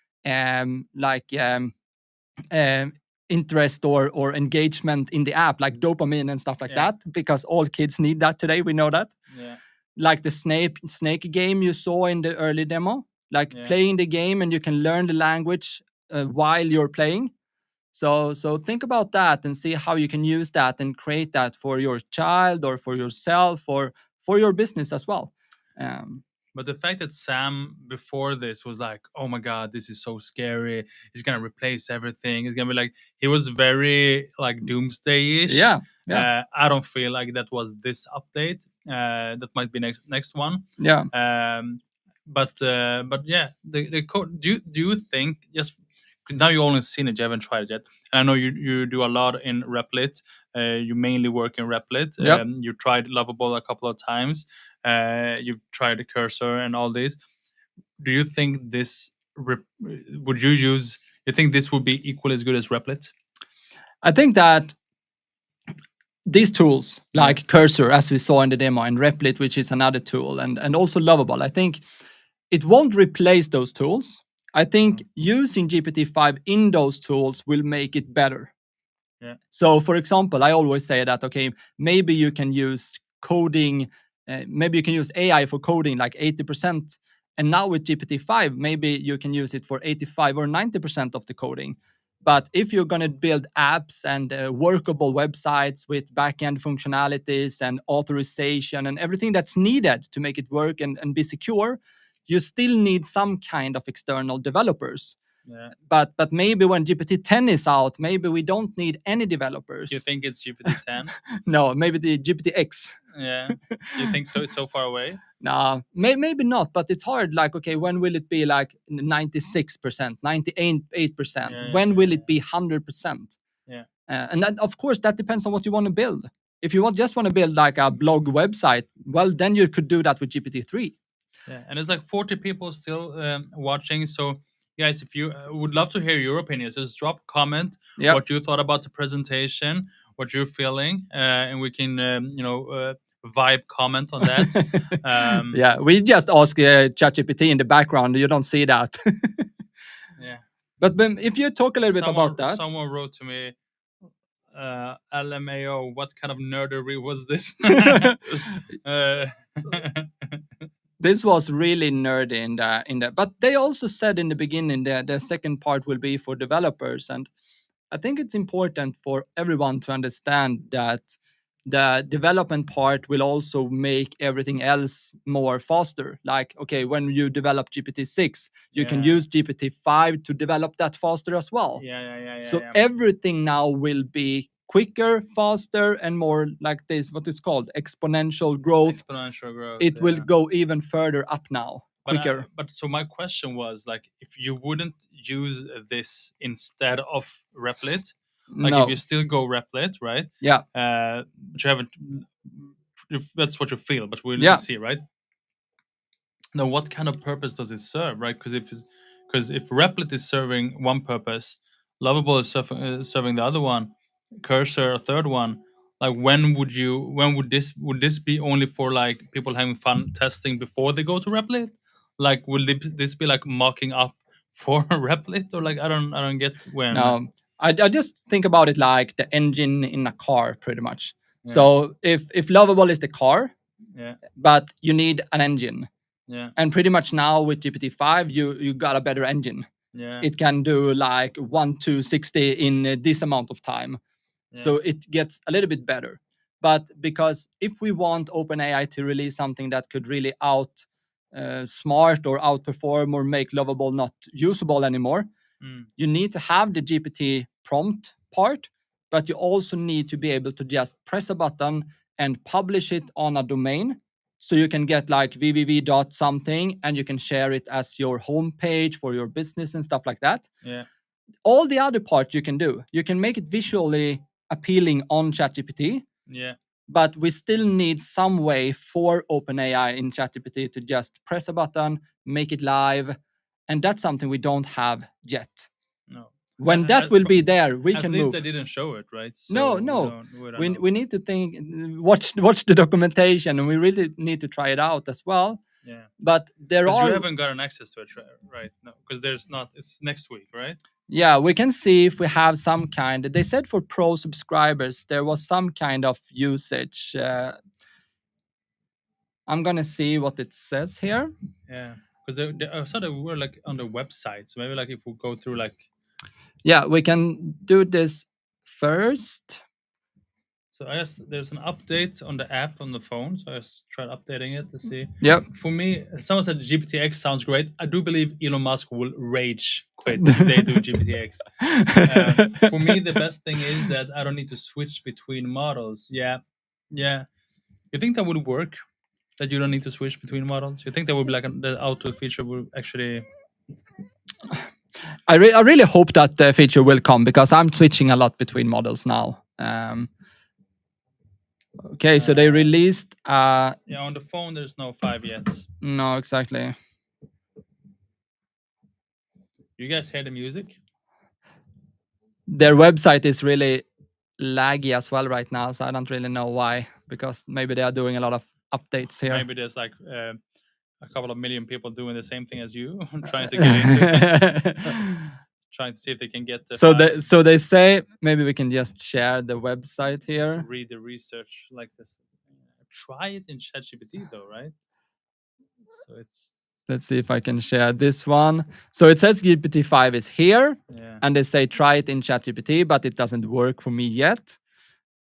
interest or engagement in the app, like dopamine and stuff like that, because all kids need that today. We know that. Yeah. Like the snake game you saw in the early demo, like playing the game and you can learn the language while you're playing. So think about that and see how you can use that and create that for your child or for yourself or for your business as well. But the fact that Sam before this was like, "Oh my God, this is so scary. He's gonna replace everything. It's gonna be like," he was very like doomsday-ish. Yeah. I don't feel like that was this update. That might be next one. Yeah. But yeah, the code. Do you think just now you only seen it, you haven't tried it yet, and I know you do a lot in Replit. You mainly work in Replit. Yep. You tried Lovable a couple of times. You've tried the cursor and all this. Do you think this would you use? You think this would be equally as good as Replit? I think that these tools like Cursor, as we saw in the demo, and Replit, which is another tool, and also Lovable, I think it won't replace those tools. I think using GPT-5 in those tools will make it better. Yeah. So, for example, I always say that, okay, maybe you can use coding, maybe you can use AI for coding like 80%. And now with GPT-5, maybe you can use it for 85 or 90% of the coding. But if you're going to build apps and workable websites with backend functionalities and authorization and everything that's needed to make it work and be secure, you still need some kind of external developers. Yeah. But maybe when GPT-10 is out, maybe we don't need any developers. Do you think it's GPT-10? No, maybe the GPT-X. Yeah. You think so? It's so far away? Nah, maybe not, but it's hard. Like, okay, when will it be like 96%, 98%? When will it be 100%? Yeah. And then, of course, that depends on what you want to build. If you just want to build like a blog website, well, then you could do that with GPT-3. Yeah, and there's like 40 people still watching. So, guys, if you would love to hear your opinions, just drop a comment what you thought about the presentation, what you're feeling, and we can, vibe comment on that. Yeah, we just ask ChatGPT in the background. You don't see that. Yeah. But if you talk a little bit about that. Someone wrote to me, LMAO, what kind of nerdery was this? This was really nerdy in the but they also said in the beginning that the second part will be for developers, and I think it's important for everyone to understand that the development part will also make everything else more faster. Like, okay, when you develop GPT-6, you can use GPT-5 to develop that faster as well. So everything now will be quicker, faster, and more like this, what it's called, exponential growth. Exponential growth. It will go even further up now, quicker. But so my question was, like, if you wouldn't use this instead of Replit, like No. if you still go Replit, right? Yeah. But you haven't. That's what you feel, but we'll see, right? Now, what kind of purpose does it serve, right? Because if Replit is serving one purpose, Lovable is serving the other one, Cursor a third one. Like, when would this be only for like people having fun testing before they go to Replit? Like, will this be like mocking up for Replit, or like I don't get when. No, I just think about it like the engine in a car, pretty much. Yeah. So if Lovable is the car, Yeah. but you need an engine. Yeah. And pretty much now with GPT-5, you got a better engine. Yeah. It can do like 1 to 60 in this amount of time. So it gets a little bit better. But because if we want OpenAI to release something that could really smart or outperform or make Lovable not usable anymore, you need to have the GPT prompt part, but you also need to be able to just press a button and publish it on a domain. So you can get like www. something and you can share it as your homepage for your business and stuff like that. Yeah. All the other part you can do. You can make it visually appealing on ChatGPT. Yeah. But we still need some way for OpenAI in ChatGPT to just press a button, make it live. And that's something we don't have yet. No. When that will be there, we can At least move. they didn't show it, right? No, So no. we don't We know. need to think, watch the documentation, and we really need to try it out as well. Yeah. But there Because are. you haven't gotten access to it, right? No, because there's not. It's next week, right? Yeah, we can see if we have some kind. They said for pro subscribers there was some kind of usage. I'm gonna see what it says here. Yeah, because I saw that we were like on the website. So maybe like if we go through like. Yeah, we can do this first. So I guess there's an update on the app on the phone. So I just tried updating it to see. Yep. For me, someone said GPT-X sounds great. I do believe Elon Musk will rage quit if they do GPT-X. For me, the best thing is that I don't need to switch between models. Yeah. You think that would work? That you don't need to switch between models? You think that would be like the auto feature would actually? I really hope that the feature will come because I'm switching a lot between models now. Okay, so they released. Yeah, on the phone there's no 5 yet. No, exactly. You guys hear the music? Their website is really laggy as well right now, so I don't really know why. Because maybe they are doing a lot of updates here. Maybe there's like a couple of million people doing the same thing as you, trying to get into it. Trying to see if they can get the. So they say maybe we can just share the website here. Let's read the research like this. Try it in ChatGPT though, right? So it's. Let's see if I can share this one. So it says GPT-5 is here, and they say try it in ChatGPT, but it doesn't work for me yet.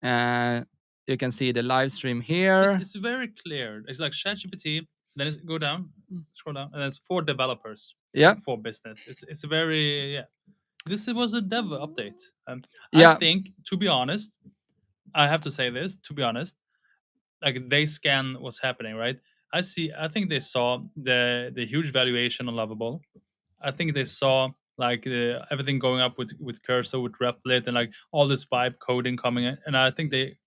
You can see the live stream here. It's very clear. It's like ChatGPT. Then go down, scroll down, and it's for developers. Yeah. For business. It's a very This was a dev update. Yeah. I think, to be honest, I have to say this. To be honest, like they scan what's happening, right? I think they saw the huge valuation on Lovable. I think they saw like everything going up with Cursor, with Replit, and like all this vibe coding coming in. And I think they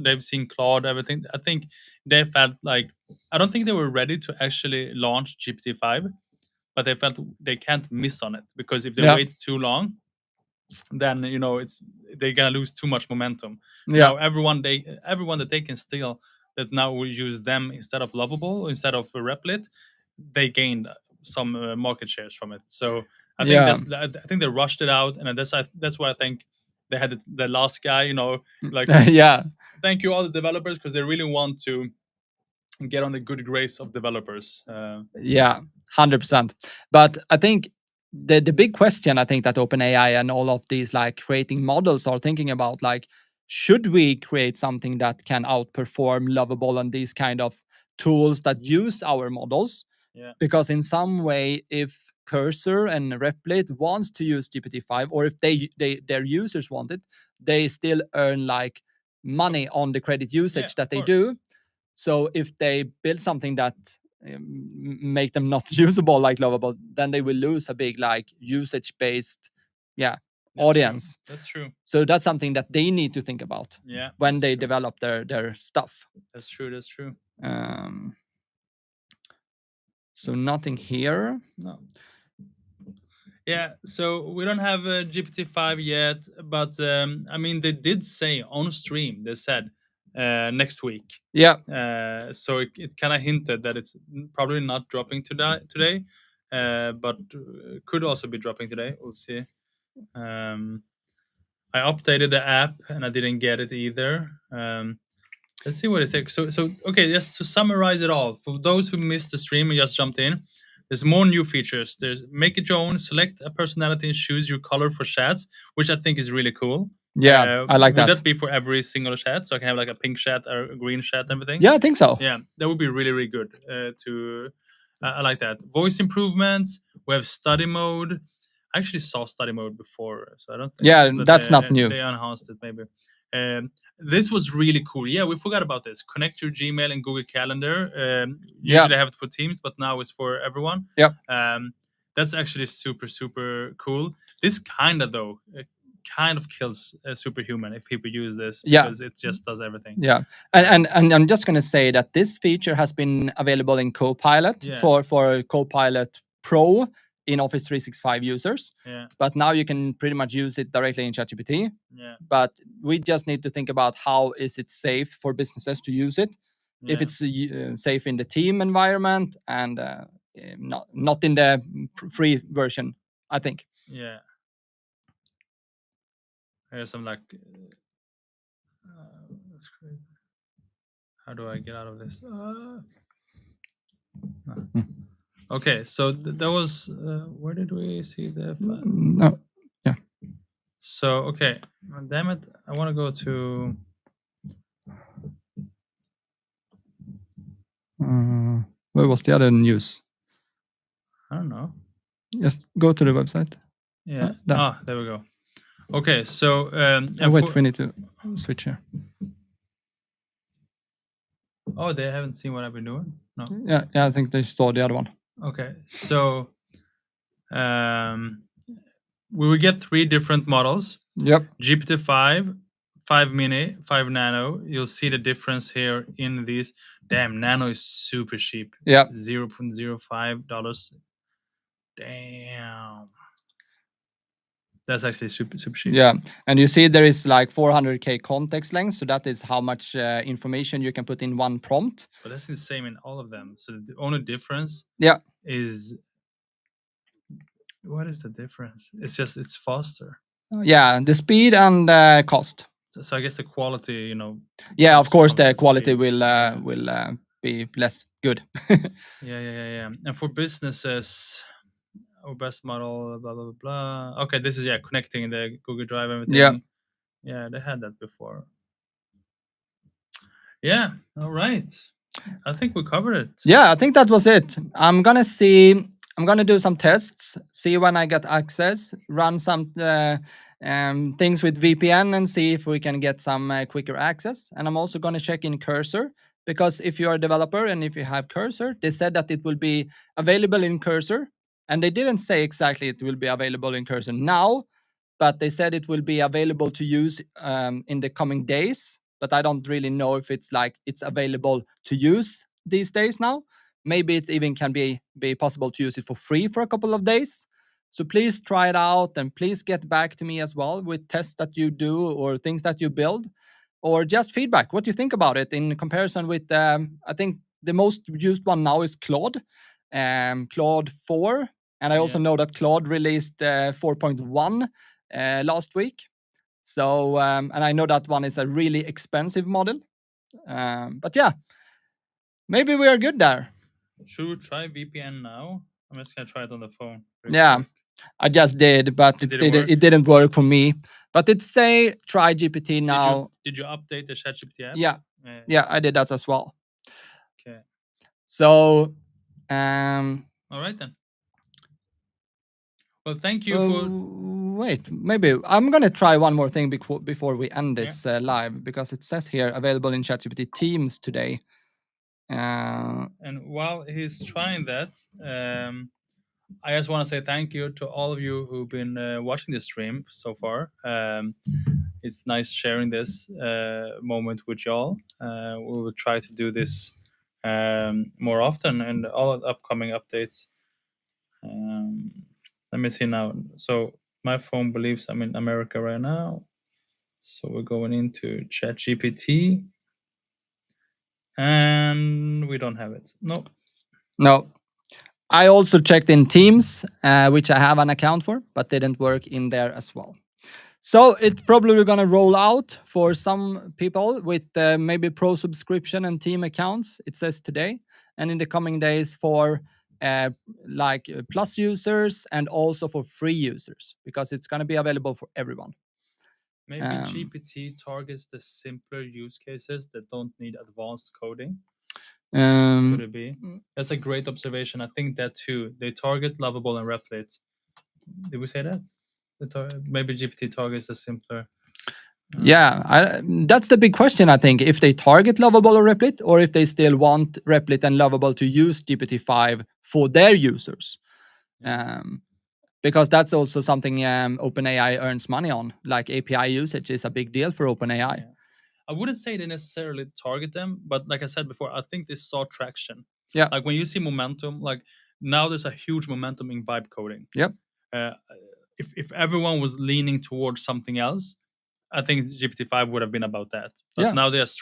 they've seen Claude, everything. I think they felt like I don't think they were ready to actually launch GPT-5, but they felt they can't miss on it because if they wait too long, then they're gonna lose too much momentum. Now everyone that they can steal that now will use them instead of Lovable, instead of Replit, they gained some market shares from it. So I think I think they rushed it out, and that's why I think they had the last guy, like thank you all the developers because they really want to get on the good grace of developers. 100%. But I think the big question I think that OpenAI and all of these like creating models are thinking about, like, should we create something that can outperform Lovable and these kind of tools that use our models? Yeah. Because in some way, if Cursor and Replit wants to use GPT-5, or if their users want it, they still earn like money on the credit usage that they do. So if they build something that make them not usable like Lovable, then they will lose a big like usage-based audience. True. That's true. So that's something that they need to think about when they develop their stuff. That's true. So nothing here. No. Yeah, so we don't have a GPT-5 yet, but I mean, they did say on stream, they said next week. Yeah. So it kind of hinted that it's probably not dropping today, but could also be dropping today. We'll see. I updated the app and I didn't get it either. Let's see what it says. So okay, just to summarize it all, for those who missed the stream and just jumped in, there's more new features. There's make it your own, select a personality and choose your color for chats, which I think is really cool. Yeah, I like that. Would that be for every single chat? So I can have like a pink chat or a green chat and everything? Yeah, I think so. Yeah, that would be really, really good. I like that. Voice improvements. We have study mode. I actually saw study mode before, so I don't think. Yeah, but that's not new. They enhanced it maybe. This was really cool. Yeah, we forgot about this. Connect your Gmail and Google Calendar. Usually I have it for Teams, but now it's for everyone. Yep. That's actually super cool. This kind of kills Superhuman if people use this, because it just does everything. Yeah, and I'm just going to say that this feature has been available in Copilot for Copilot Pro in Office 365 users. Yeah. But now you can pretty much use it directly in ChatGPT. Yeah. But we just need to think about how is it safe for businesses to use it. Yeah. If it's safe in the team environment and not in the free version, I think. Yeah. Here's some like. That's crazy. How do I get out of this? Okay, so that was. Where did we see the? No. Yeah. So okay, damn it! I want to go to. Where was the other news? I don't know. Just go to the website. Yeah. There. There we go. Okay, so. Wait, we need to switch here. Oh, they haven't seen what I've been doing? No. Yeah, I think they saw the other one. Okay, so we will get 3 different models. Yep. GPT-5, 5 mini, 5 nano. You'll see the difference here in these. Damn, nano is super cheap. Yeah. $0.05. Damn. That's actually super cheap. Yeah, and you see there is like 400k context length, so that is how much information you can put in one prompt. But that's the same in all of them. So the only difference is, what is the difference? It's faster. Yeah, the speed and cost. So I guess the quality, Yeah, of course the quality will be less good. Yeah. And for businesses, our best model, blah blah blah. Okay, this is connecting the Google Drive, everything. Yeah, they had that before. Yeah, all right. I think we covered it. Yeah, I think that was it. I'm gonna do some tests, see when I get access, run some things with VPN and see if we can get some quicker access. And I'm also gonna check in Cursor, because if you are a developer and if you have Cursor, they said that it will be available in Cursor. And they didn't say exactly it will be available in Cursor now, but they said it will be available to use in the coming days. But I don't really know if it's available to use these days now. Maybe it even can be possible to use it for free for a couple of days. So please try it out and please get back to me as well with tests that you do or things that you build, or just feedback. What do you think about it in comparison with, I think the most used one now is Claude, Claude 4. And I also know that Claude released 4.1 last week. So, and I know that one is a really expensive model. But yeah, maybe we are good there. Should we try VPN now? I'm just going to try it on the phone. Yeah, quick. I just did, but it didn't work for me. But it say try GPT now. Did you update the ChatGPT app? Yeah, I did that as well. Okay. So, all right then. Well, thank you for. Wait, maybe I'm gonna try one more thing before we end this live, because it says here available in ChatGPT Teams today. And while he's trying that, I just want to say thank you to all of you who've been watching this stream so far. It's nice sharing this moment with y'all. We will try to do this more often and all of the upcoming updates. Let me see now. So my phone believes I'm in America right now. So we're going into ChatGPT. And we don't have it. No. I also checked in Teams, which I have an account for, but didn't work in there as well. So it's probably going to roll out for some people with maybe pro subscription and team accounts, it says today. And in the coming days for plus users and also for free users, because it's going to be available for everyone. Maybe GPT targets the simpler use cases that don't need advanced coding. Could it be? That's a great observation. I think that too. They target Lovable and Replit. Did we say that? Maybe GPT targets a simpler. Yeah, that's the big question, I think. If they target Lovable or Replit, or if they still want Replit and Lovable to use GPT-5 for their users. Because that's also something OpenAI earns money on. Like API usage is a big deal for OpenAI. Yeah. I wouldn't say they necessarily target them, but like I said before, I think they saw traction. Yeah. Like when you see momentum, like now there's a huge momentum in vibe coding. Yep. If everyone was leaning towards something else, I think GPT-5 would have been about that. But Yeah. now they're just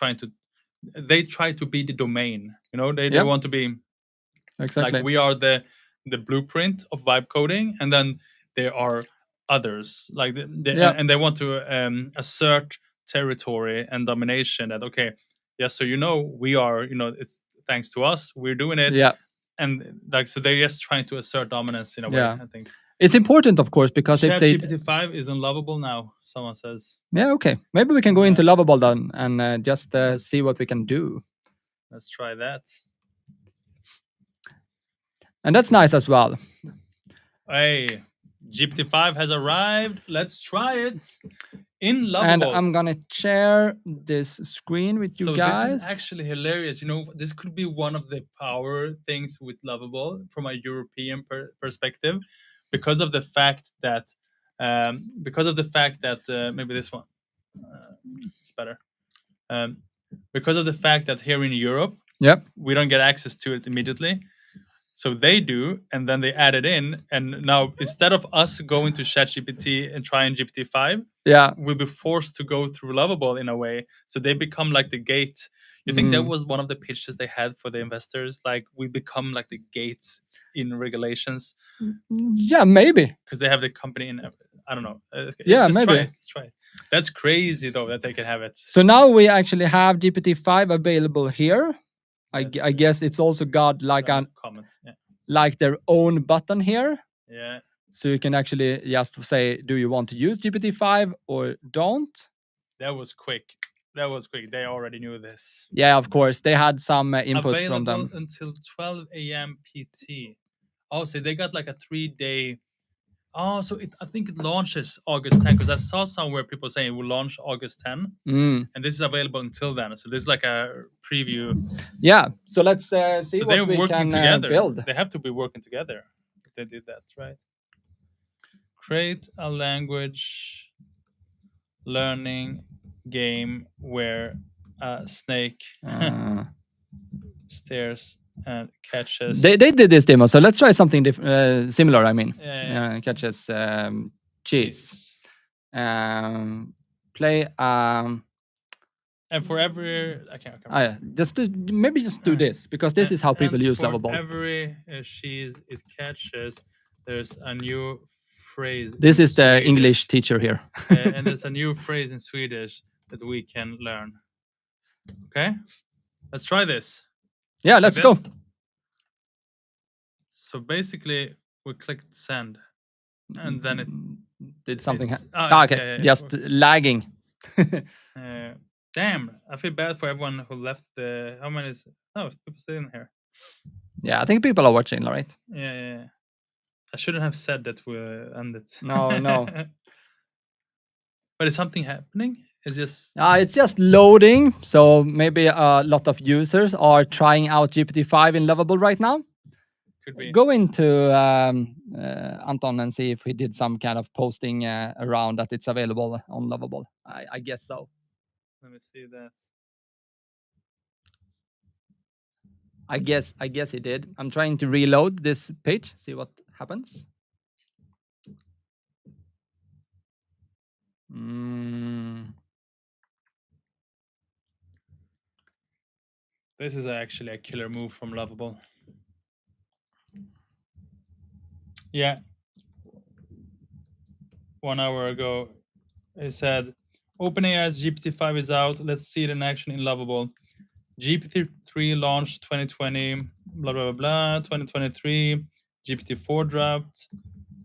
they try to be the domain. They Yep. want to be Exactly. like we are the blueprint of vibe coding, and then there are others like Yeah. and they want to assert territory and domination. That yes, so we are it's thanks to us we're doing it. Yeah. And like so they're just trying to assert dominance in a way. I think it's important, of course, because if they GPT-5 is unlovable now, someone says. Yeah, okay, maybe we can go into Lovable then and just see what we can do. Let's try that. And that's nice as well. Hey, GPT-5 has arrived. Let's try it in Lovable. And I'm gonna share this screen with you guys. This is actually hilarious. This could be one of the power things with Lovable from a European perspective, because of the fact that maybe this one it's better. Because of the fact that here in Europe, yep, we don't get access to it immediately. So they do, and then they add it in. And now, instead of us going to ChatGPT and trying GPT-5, yeah, we'll be forced to go through Lovable in a way. So they become like the gate. You think that was one of the pitches they had for the investors? Like, we become like the gates in regulations? Yeah, maybe. Because they have the company in, I don't know. Yeah, let's maybe. Let's try it. That's crazy, though, that they can have it. So now we actually have GPT-5 available here. I guess it's also got like comments, yeah, like their own button here. Yeah. So you can actually just say, do you want to use GPT-5 or don't? That was quick. They already knew this. Yeah, of course. They had some input Available from them. until 12 a.m. PT. Oh, so they got like a 3-day. Oh, so I think it launches August 10, because I saw somewhere people saying it will launch August 10, and this is available until then. So this is like a preview. Yeah. So let's see so what they're we working can together. build. They have to be working together if they did that, right? Create a language learning game where a snake stares and catches. They did this demo, so let's try something similar. I mean, Yeah. catches cheese. Play. And for every, I can't. Just do this, because this is how people use Lovable. For every cheese it catches, there's a new phrase. This is the English teacher here. And there's a new phrase in Swedish that we can learn. Okay, let's try this. Yeah, let's go. So basically, we clicked send, and then it did something. Okay, just lagging. Damn, I feel bad for everyone who left the. How many is? Oh, people still in here. Yeah, I think people are watching, right? Yeah. I shouldn't have said that we ended. No. But is something happening? It's just loading. So maybe a lot of users are trying out GPT-5 in Lovable right now. Could be. Go into Anton and see if we did some kind of posting around that it's available on Lovable. I guess so. Let me see that. I guess he did. I'm trying to reload this page, see what happens. This is actually a killer move from Lovable. Yeah. 1 hour ago, it said, OpenAI's GPT-5 is out. Let's see it in action in Lovable. GPT-3 launched 2020, blah, blah, blah, blah. 2023, GPT-4 dropped.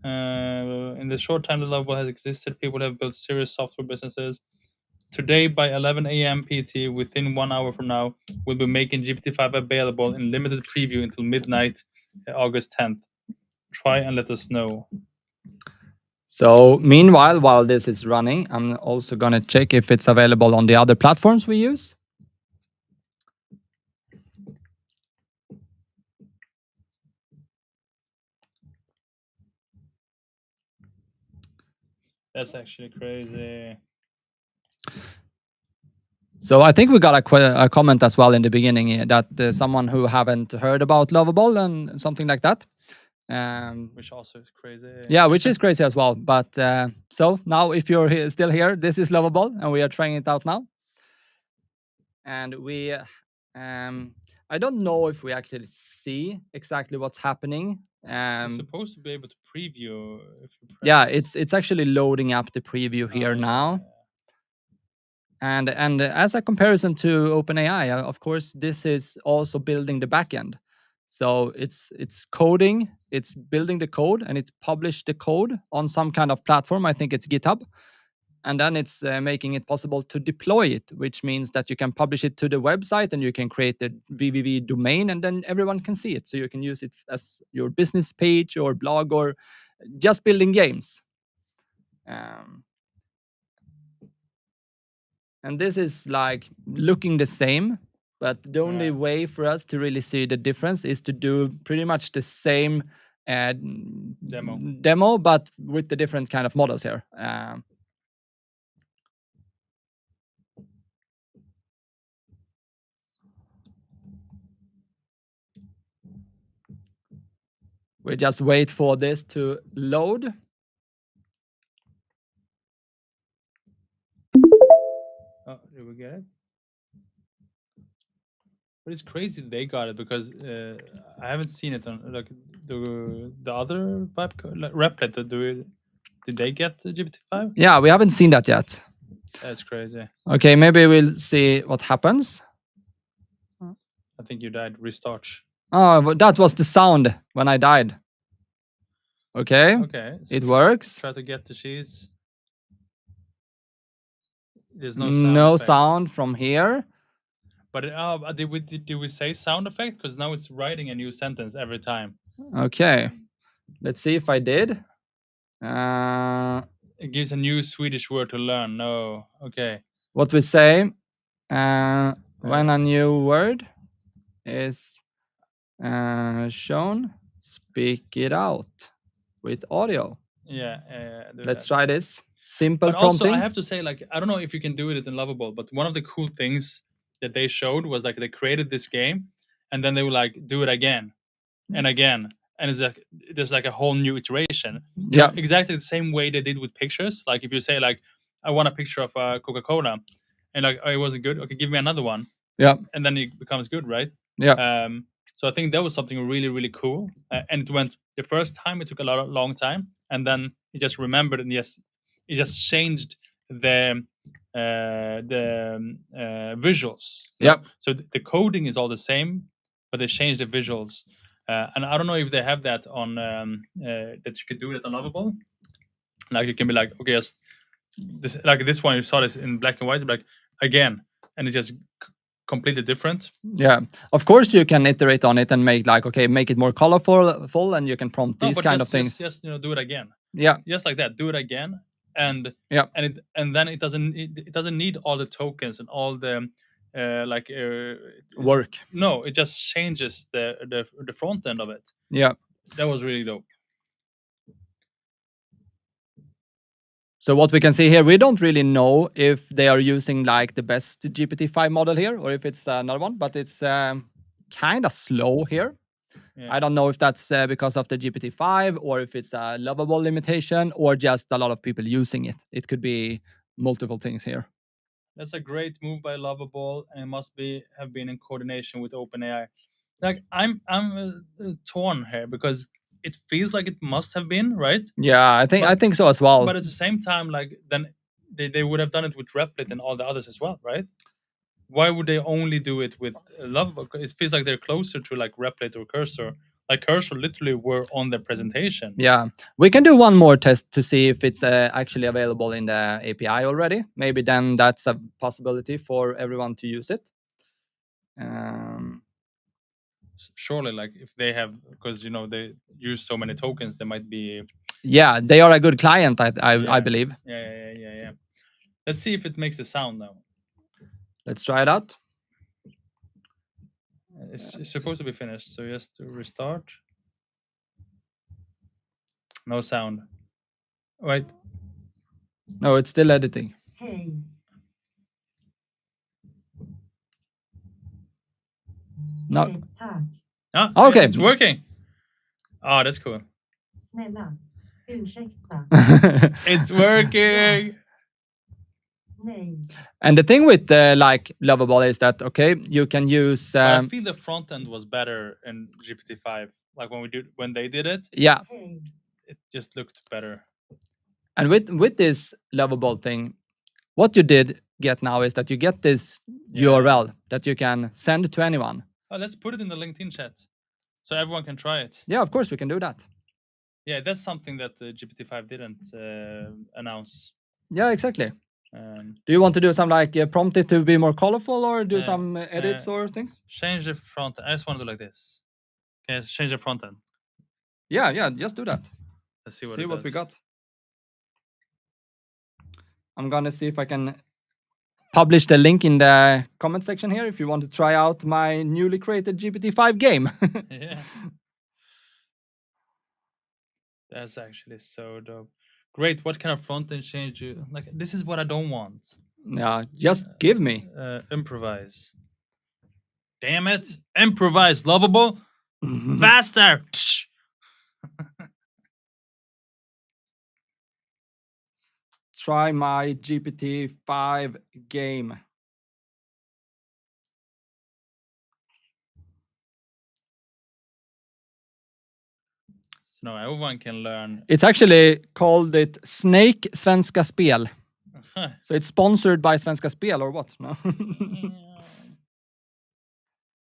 In the short time that Lovable has existed, people have built serious software businesses. Today, by 11 a.m. PT, within 1 hour from now, we'll be making GPT-5 available in limited preview until midnight, August 10th. Try and let us know. So meanwhile, while this is running, I'm also going to check if it's available on the other platforms we use. That's actually crazy. So I think we got a comment as well in the beginning that someone who haven't heard about Lovable and something like that. Which also is crazy. Yeah, which is crazy as well. But so now if you're still here, this is Lovable and we are trying it out now. And we, I don't know if we actually see exactly what's happening. You're supposed to be able to preview if you press. Yeah, it's actually loading up the preview here now. And as a comparison to OpenAI, of course, this is also building the backend. So it's coding, it's building the code, and it published the code on some kind of platform. I think it's GitHub. And then it's making it possible to deploy it, which means that you can publish it to the website and you can create the www domain and then everyone can see it. So you can use it as your business page or blog or just building games. And this is like looking the same, but the only way for us to really see the difference is to do pretty much the same demo, but with the different kind of models here. We just wait for this to load. Oh, did we get it? But it's crazy they got it because I haven't seen it on like the other Replit. Did they get the GPT-5? Yeah, we haven't seen that yet. That's crazy. Okay, maybe we'll see what happens. I think you died. Restart. Oh, that was the sound when I died. Okay. Okay. So it works. Try to get the cheese. There's no sound from here. But did we say sound effect? Because now it's writing a new sentence every time. Okay. Let's see if I did. It gives a new Swedish word to learn. No. Okay. What we say when a new word is shown, speak it out with audio. Yeah. Let's try this. Simple but prompting. Also, I have to say, like, I don't know if you can do it in Lovable, but one of the cool things that they showed was like they created this game, and then they would like do it again and again, and it's like there's like a whole new iteration. Yeah, exactly the same way they did with pictures. Like if you say like, I want a picture of Coca-Cola, and like, oh, it wasn't good. Okay, give me another one. Yeah, and then it becomes good, right? Yeah. So I think that was something really, really cool. And it went the first time it took a long time, and then it just remembered, and yes, it just changed the visuals. Yeah. So the coding is all the same, but they changed the visuals. And I don't know if they have that on that you could do it on Lovable. Like you can be like, okay, yes, this one you saw this in black and white, like again, and it's just completely different. Yeah, of course you can iterate on it and make like, okay, make it more colorful, and you can prompt these kind of things. Just do it again. Yeah, just like that, do it again, and yeah, and then it doesn't need all the tokens and all the work. No, it just changes the front end of it. Yeah, that was really dope. So what we can see here, we don't really know if they are using like the best GPT-5 model here or if it's another one, but it's kind of slow here. Yeah. I don't know if that's because of the GPT-5 or if it's a Lovable limitation or just a lot of people using it. It could be multiple things here. That's a great move by Lovable, and it must have been in coordination with OpenAI. Like I'm torn here because it feels like it must have been, right? Yeah, I think so as well. But at the same time, like then they would have done it with Replit and all the others as well, right? Why would they only do it with Lovable? It feels like they're closer to like Replit or Cursor. Like Cursor literally were on the presentation. Yeah, we can do one more test to see if it's actually available in the API already. Maybe then that's a possibility for everyone to use it. Surely, like if they have, because they use so many tokens, they might be. Yeah, they are a good client, I believe. Yeah. Let's see if it makes a sound now. Let's try it out. It's supposed to be finished, so just to restart. No sound. Wait. No, it's still editing. Hey. No. Ah, Okay. It's working. Oh, that's cool. Snälla. Ursäkta. It's working. Nej. And the thing with like Lovable is that you can use. But I feel the front end was better in GPT-5. Like when they did it. Yeah. It just looked better. And with this Lovable thing, what you did get now is that you get this URL that you can send to anyone. Oh, let's put it in the LinkedIn chat, so everyone can try it. Yeah, of course we can do that. Yeah, that's something that GPT-5 didn't announce. Yeah, exactly. Do you want to do some like prompt it to be more colorful, or do some edits or things? Change the front. I just want to do like this. Okay, let's change the front end. Yeah, just do that. Let's see what we does. got. I'm gonna see if I can publish the link in the comment section here if you want to try out my newly created GPT-5 game. Yeah. That's actually so dope. Great. What kind of front end change you like? This is what I don't want. Yeah, just give me. Improvise. Damn it! Improvise, Lovable. Faster. Try my GPT-5 game. So now everyone can learn. It's actually called it Snake Svenska Spel. So it's sponsored by Svenska Spel or what? No.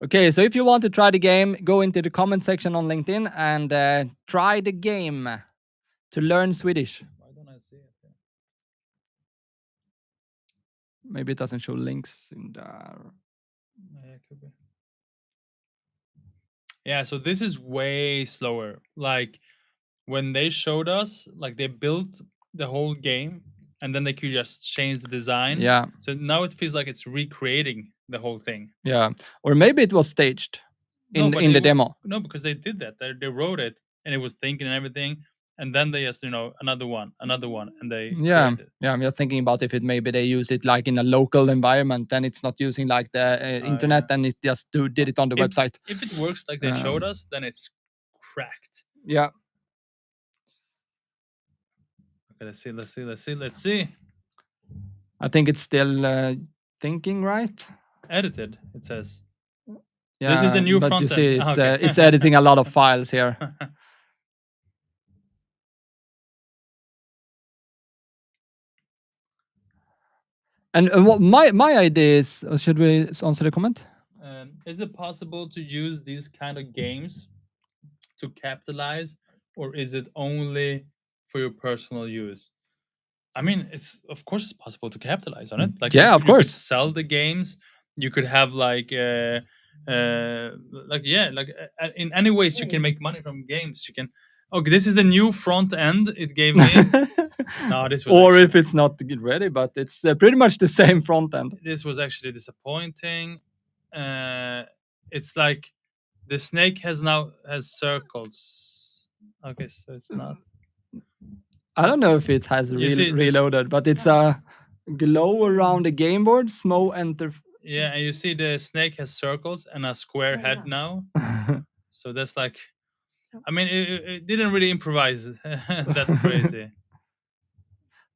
Okay, so if you want to try the game, go into the comment section on LinkedIn and try the game to learn Swedish. Why don't I see it? Maybe it doesn't show links in there. Yeah, it could be. Yeah, so this is way slower. Like when they showed us, like they built the whole game and then they could just change the design. Yeah. So now it feels like it's recreating the whole thing. Yeah, or maybe it was staged in the demo. No, because they did that. They wrote it and it was thinking and everything, and then they just another one, and they created it. Yeah. I'm just thinking about if maybe they use it like in a local environment, then it's not using like the internet, and it just did it on the website. If it works like they showed us, then it's cracked. Yeah. Okay, let's see. I think it's still thinking, right? Edited, it says. Yeah, this is the new but front you see, end. it's editing a lot of files here. And what my idea is, should we answer the comment? Is it possible to use these kind of games to capitalize, or is it only for your personal use? I mean, of course it's possible to capitalize on it. Like yeah, of course. You could sell the games. You could have in any ways you can make money from games. You can. Okay, this is the new front end it gave me. No, this was. Or if it's not ready, but it's pretty much the same front end. This was actually disappointing. It's like the snake has circles. Okay, so it's not. I don't know if it has reloaded, but it's a glow around the game board. Small enter. Yeah, and you see the snake has circles and a square head now. So that's like, I mean, it didn't really improvise that crazy.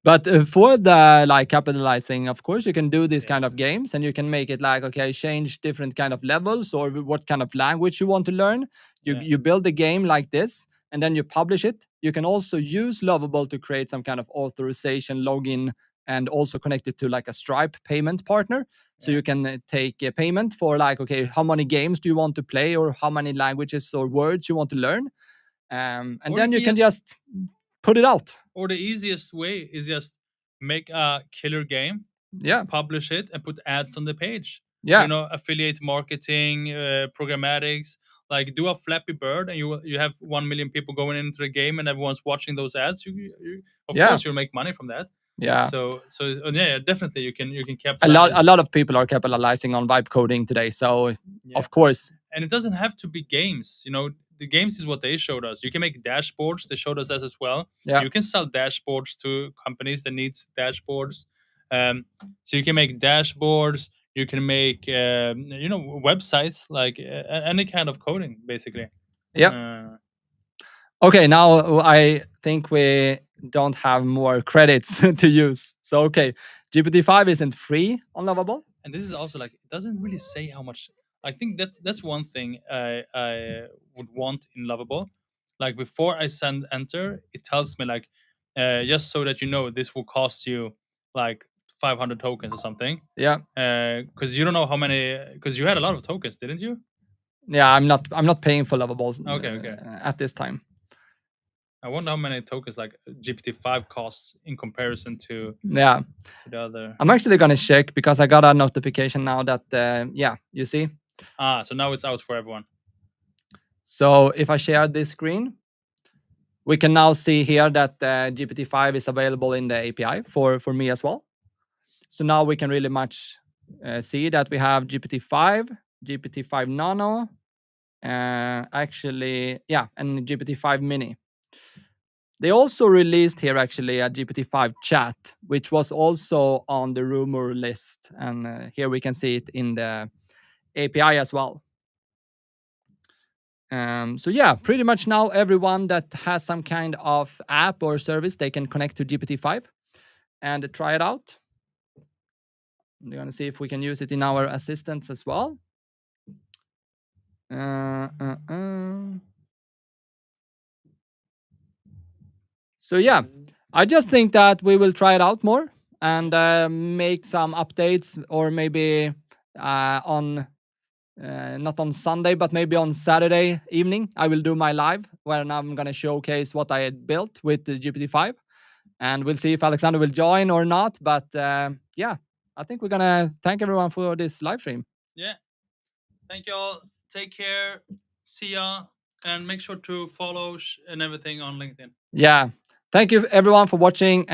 But for the like capitalizing, of course, you can do these kind of games, and you can make it like, okay, change different kind of levels or what kind of language you want to learn. You build a game like this, and then you publish it. You can also use Lovable to create some kind of authorization login and also connect it to like a Stripe payment partner. So you can take a payment for like, okay, how many games do you want to play, or how many languages or words you want to learn. And then you can just put it out. Or the easiest way is just make a killer game, publish it, and put ads on the page. Yeah, affiliate marketing, programmatics, like do a Flappy Bird, and you have 1 million people going into the game, and everyone's watching those ads. Of course you'll make money from that. Yeah. So yeah, definitely you can A capitalize. lot of people are capitalizing on vibe coding today. So of course. And it doesn't have to be games. The games is what they showed us. You can make dashboards. They showed us that as well. Yeah. You can sell dashboards to companies that needs dashboards. So you can make dashboards. You can make websites, like any kind of coding, basically. Yeah. Okay, now I think we don't have more credits to use. So okay, GPT-5 isn't free on Lovable. And this is also like, it doesn't really say how much. I think that's one thing I would want in Lovable. Like before I send enter, it tells me like, just so that you know, this will cost you like 500 tokens or something. Yeah. Because you don't know how many. Because you had a lot of tokens, didn't you? Yeah, I'm not paying for Lovable. Okay. At this time. I wonder how many tokens like GPT-5 costs in comparison to to the other. I'm actually gonna check because I got a notification now that you see. So now it's out for everyone. So if I share this screen, we can now see here that GPT-5 is available in the API for me as well. So now we can really much see that we have GPT-5, GPT-5 Nano, and GPT-5 Mini. They also released here actually a GPT-5 chat, which was also on the rumor list. And here we can see it in the API as well. So yeah, pretty much now everyone that has some kind of app or service, they can connect to GPT-5 and try it out. We're going to see if we can use it in our assistants as well. So yeah, I just think that we will try it out more and make some updates, or maybe on not on Sunday, but maybe on Saturday evening, I will do my live where I'm going to showcase what I had built with the GPT-5. And we'll see if Alexander will join or not. But yeah, I think we're going to thank everyone for this live stream. Yeah. Thank you all. Take care. See ya. And make sure to follow and everything on LinkedIn. Yeah. Thank you everyone for watching.